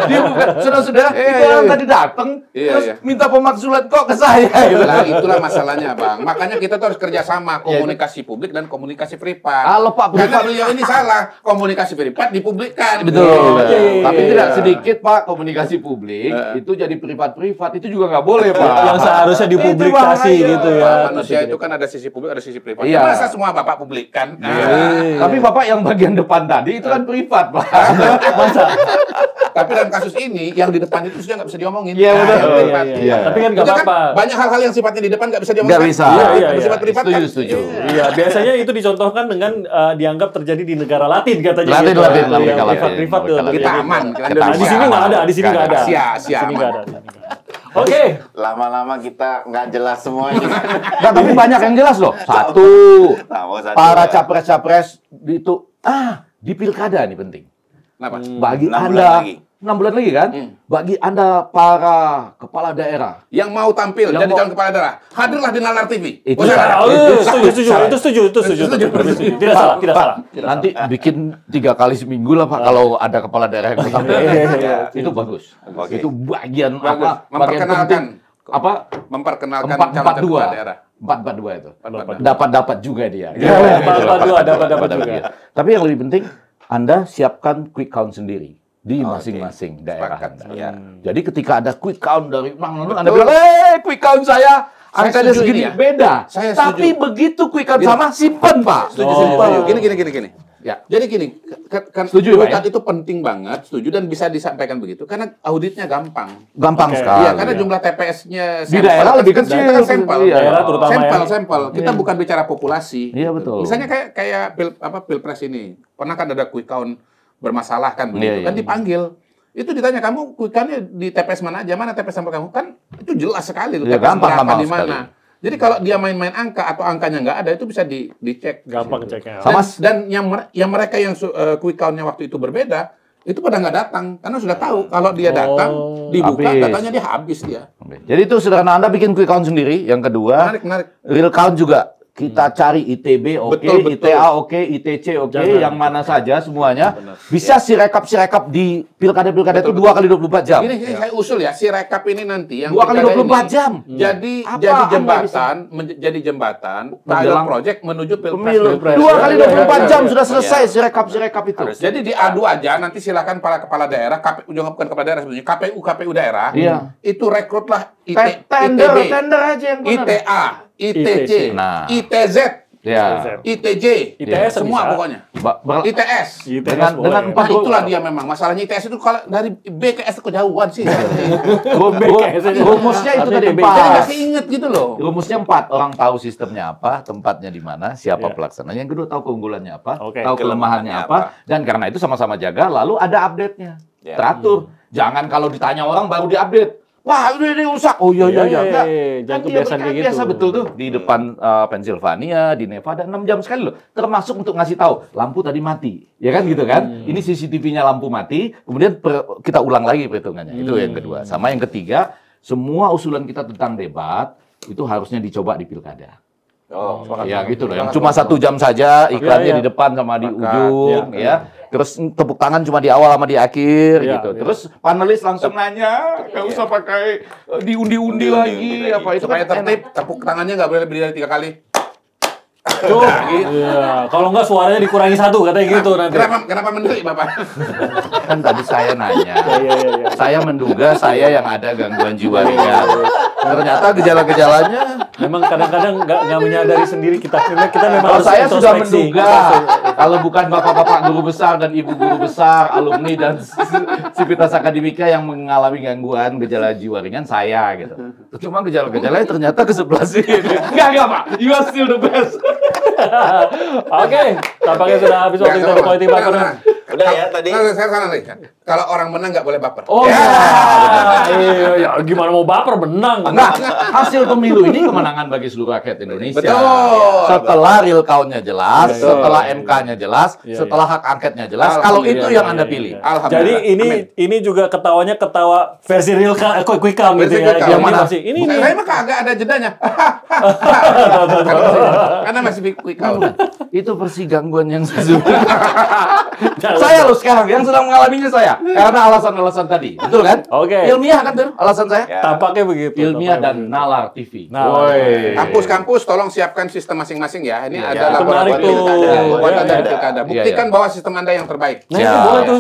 Diumumkan. Sudah-sudah, itu orang tadi datang, terus minta pemakzulan kok ke saya. Gitu.
Nah, itulah masalahnya, Bang. Makanya kita tuh harus kerjasama, komunikasi publik dan komunikasi privat.
Kalau Pak
Karena beliau ini salah, komunikasi privat dipublikkan.
Betul. Tapi tidak sedikit, Pak, komunikasi publik itu jadi privat itu juga nggak boleh, Pak.
Yang seharusnya dipublikasi gitu ya.
Manusia itu kan ada sisi publik, ada sisi privat. Masa semua Bapak publikkan?
Tapi Bapak yang bagian depan tadi itu kan privat, Pak.
Masa?
Tapi dalam kasus ini, yang di depan itu sudah nggak bisa diomongin.
Iya, betul.
Tapi kan nggak apa-apa.
Banyak hal-hal yang sifatnya di depan nggak bisa diomongin.
Nggak bisa.
Bersifat privat kan?
Setuju.
Iya, biasanya itu dicontohkan dengan dianggap terjadi di negara Latin katanya.
Latin.
Privat
Kita aman.
Nah, di sini nggak ada. Di sini nggak ada.
Sia aman.
Oke.
Lama-lama kita nggak jelas semuanya.
Nggak, tapi banyak yang jelas loh. Satu, para capres-capres itu di pilkada nih penting.
Kenapa?
Bagi
6 bulan
Anda
lagi.
6 bulan lagi kan? Bagi Anda para kepala daerah
yang mau tampil jadi calon kepala daerah, hadirlah di Nalar TV.
Itu
setuju. Tidak salah.
Nanti bikin 3 kali seminggu lah Pak kalau ada kepala daerah yang tampil. Itu bagus. Itu bagian apa?
Memperkenalkan
Memperkenalkan
calon kepala daerah.
442 itu. Dapat juga dia.
442 dapat juga.
Tapi yang lebih penting Anda siapkan quick count sendiri di masing-masing daerah Anda. Jadi ketika ada quick count dari Anda bilang, quick count saya angkanya segini, beda. Tapi begitu quick count sama, simpen Pak.
Setuju. Gini.
Ya.
Jadi gini,
setuju,
quick count itu penting banget, setuju dan bisa disampaikan begitu karena auditnya gampang.
Gampang sekali.
Iya, karena jumlah TPS-nya
di daerah lebih kecil.
Sampel.
Daerah terutama
sampel. Kita bukan bicara populasi.
Iya, betul.
Misalnya kayak Pilpres ini. Pernah kan ada quick count bermasalah kan begitu. Kan dipanggil. Itu ditanya, kamu quick count-nya di TPS mana aja? Mana TPS sampel kamu? Kan itu jelas sekali. TPS berapa di mana. Jadi kalau dia main-main angka atau angkanya nggak ada, itu bisa dicek.
Gampang ceknya.
Dan yang mereka yang quick count-nya waktu itu berbeda, itu pada nggak datang. Karena sudah tahu kalau dia datang, dibuka, datanya dia habis dia.
Jadi itu sederhana, Anda bikin quick count sendiri. Yang kedua,
menarik.
Real count juga. Kita cari ITB oke, ITA oke, ITC oke, yang mana saja semuanya. Bisa sirekap di pilkada-pilkada itu 2 kali 24 jam.
Ini saya usul ya, sirekap ini nanti yang
2 kali 24 jam.
Jadi jembatan pilot project menuju
Pilpres. 2 kali 24 jam sudah selesai sirekap itu.
Jadi diadu aja, nanti silakan para kepala daerah, bukan kepala daerah sebetulnya, KPU daerah, itu rekrutlah
tender aja yang benar.
ITA, ITC, ITZ, ITJ,
ITS
semua pokoknya. ITS.
Dengan 4
itulah dia memang. Masalahnya ITS itu kalau dari B ke S itu kejauhan sih.
Rumusnya itu tadi 4.
Jadi nggak keinget gitu loh.
Rumusnya 4. Orang tahu sistemnya apa, tempatnya di mana, siapa pelaksananya. Yang kedua tahu keunggulannya apa, tahu kelemahannya apa. Dan karena itu sama-sama jaga, lalu ada update-nya. Teratur. Jangan kalau ditanya orang baru diupdate. Wah, ini rusak. Oh iya. Enggak.
Jangan kebiasaan kayak gitu.
Biasa betul tuh. Di depan Pennsylvania, di Nevada, 6 jam sekali loh. Termasuk untuk ngasih tahu, lampu tadi mati. Ya kan gitu kan? Ini CCTV-nya lampu mati, kemudian kita ulang lagi perhitungannya. Itu yang kedua. Sama yang ketiga, semua usulan kita tentang debat, itu harusnya dicoba di pilkada. Ya gitu loh. Yang cuma 1 jam saja, iklannya di depan sama di ujung, ya. Terus tepuk tangan cuma di awal sama di akhir gitu. Terus panelis langsung nanya, nggak usah pakai diundi-undi lagi apa itu
supaya tertib, tepuk tangannya nggak boleh lebih dari 3 kali.
Tuh, kalau nggak suaranya dikurangi 1 katanya gitu nanti.
Kenapa menteri Bapak?
Kan tadi saya nanya. Saya menduga saya yang ada gangguan jiwa ringan. Ternyata gejala-gejalanya
memang kadang-kadang nggak menyadari sendiri kita memang
kalau
harus
saya sudah
introspeksi.
menduga kalau bukan bapak-bapak guru besar dan ibu guru besar, alumni dan sivitas akademika yang mengalami gangguan gejala jiwa ringan, saya gitu. Cuma gejala-gejalanya ternyata ke sebelah sini. Enggak Pak, you are still the best.
Oke, tampaknya sudah habis waktu kita di Politik Pak.
Udah ya tadi.
Nah, saya salah lagi. Kalau orang menang nggak boleh baper.
Oh ya. Iya, gimana mau baper menang?
Enggak, hasil pemilu ini kemenangan bagi seluruh rakyat Indonesia.
Betul.
Setelah real count-nya jelas, setelah MK-nya jelas, setelah hak angketnya jelas, kalau itu yang Anda pilih.
Jadi ini juga ketawanya ketawa versi real quick count gitu ya.
Yang mana?
Ini
Saya mah kagak ada jedanya. Karena masih quick count.
Itu versi gangguan yang sesungguhnya. Saya loh sekarang yang sedang mengalaminya saya. Karena alasan-alasan tadi. Betul kan?
Oke.
Ilmiah kan tuh alasan saya?
Tampaknya begitu.
Ilmiah dan nalar TV.
Kampus-kampus tolong siapkan sistem masing-masing ya. Ini ada
menarik tuh.
buat Anda di pilkada. Buktikan bahwa sistem Anda yang terbaik.
Nah, itu boleh tuh.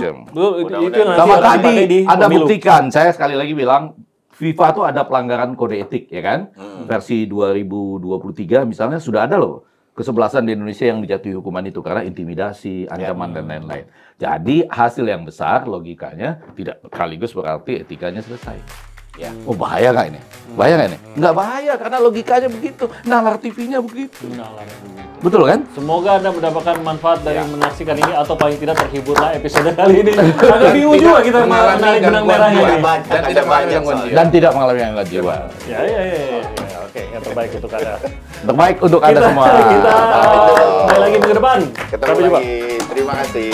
Itu nanti
sama
akan
tadi
dipakai di
Anda
pemilu.
buktikan. Saya sekali lagi bilang FIFA tuh ada pelanggaran kode etik ya kan? Versi 2023 misalnya sudah ada loh kesebelasan di Indonesia yang dijatuhi hukuman itu karena intimidasi, ancaman dan lain-lain. Jadi hasil yang besar logikanya tidak sekaligus berarti etikanya selesai.
Ya.
Oh bahaya nggak ini? Bahaya nggak ini? Nggak bahaya karena logikanya begitu. Nalar TV-nya begitu. Betul kan?
Semoga Anda mendapatkan manfaat dari menyaksikan ini atau paling tidak terhiburlah episode kali ini. Agak bingung juga kita menarik benang merahnya ini.
Dan tidak mengalami gangguan jiwa.
Dan tidak mengalami gangguan jiwa.
Ya. Oke, yang terbaik untuk Anda.
Terbaik untuk Anda semua.
Kita kembali lagi minggu depan.
Ketemu lagi. Terima kasih.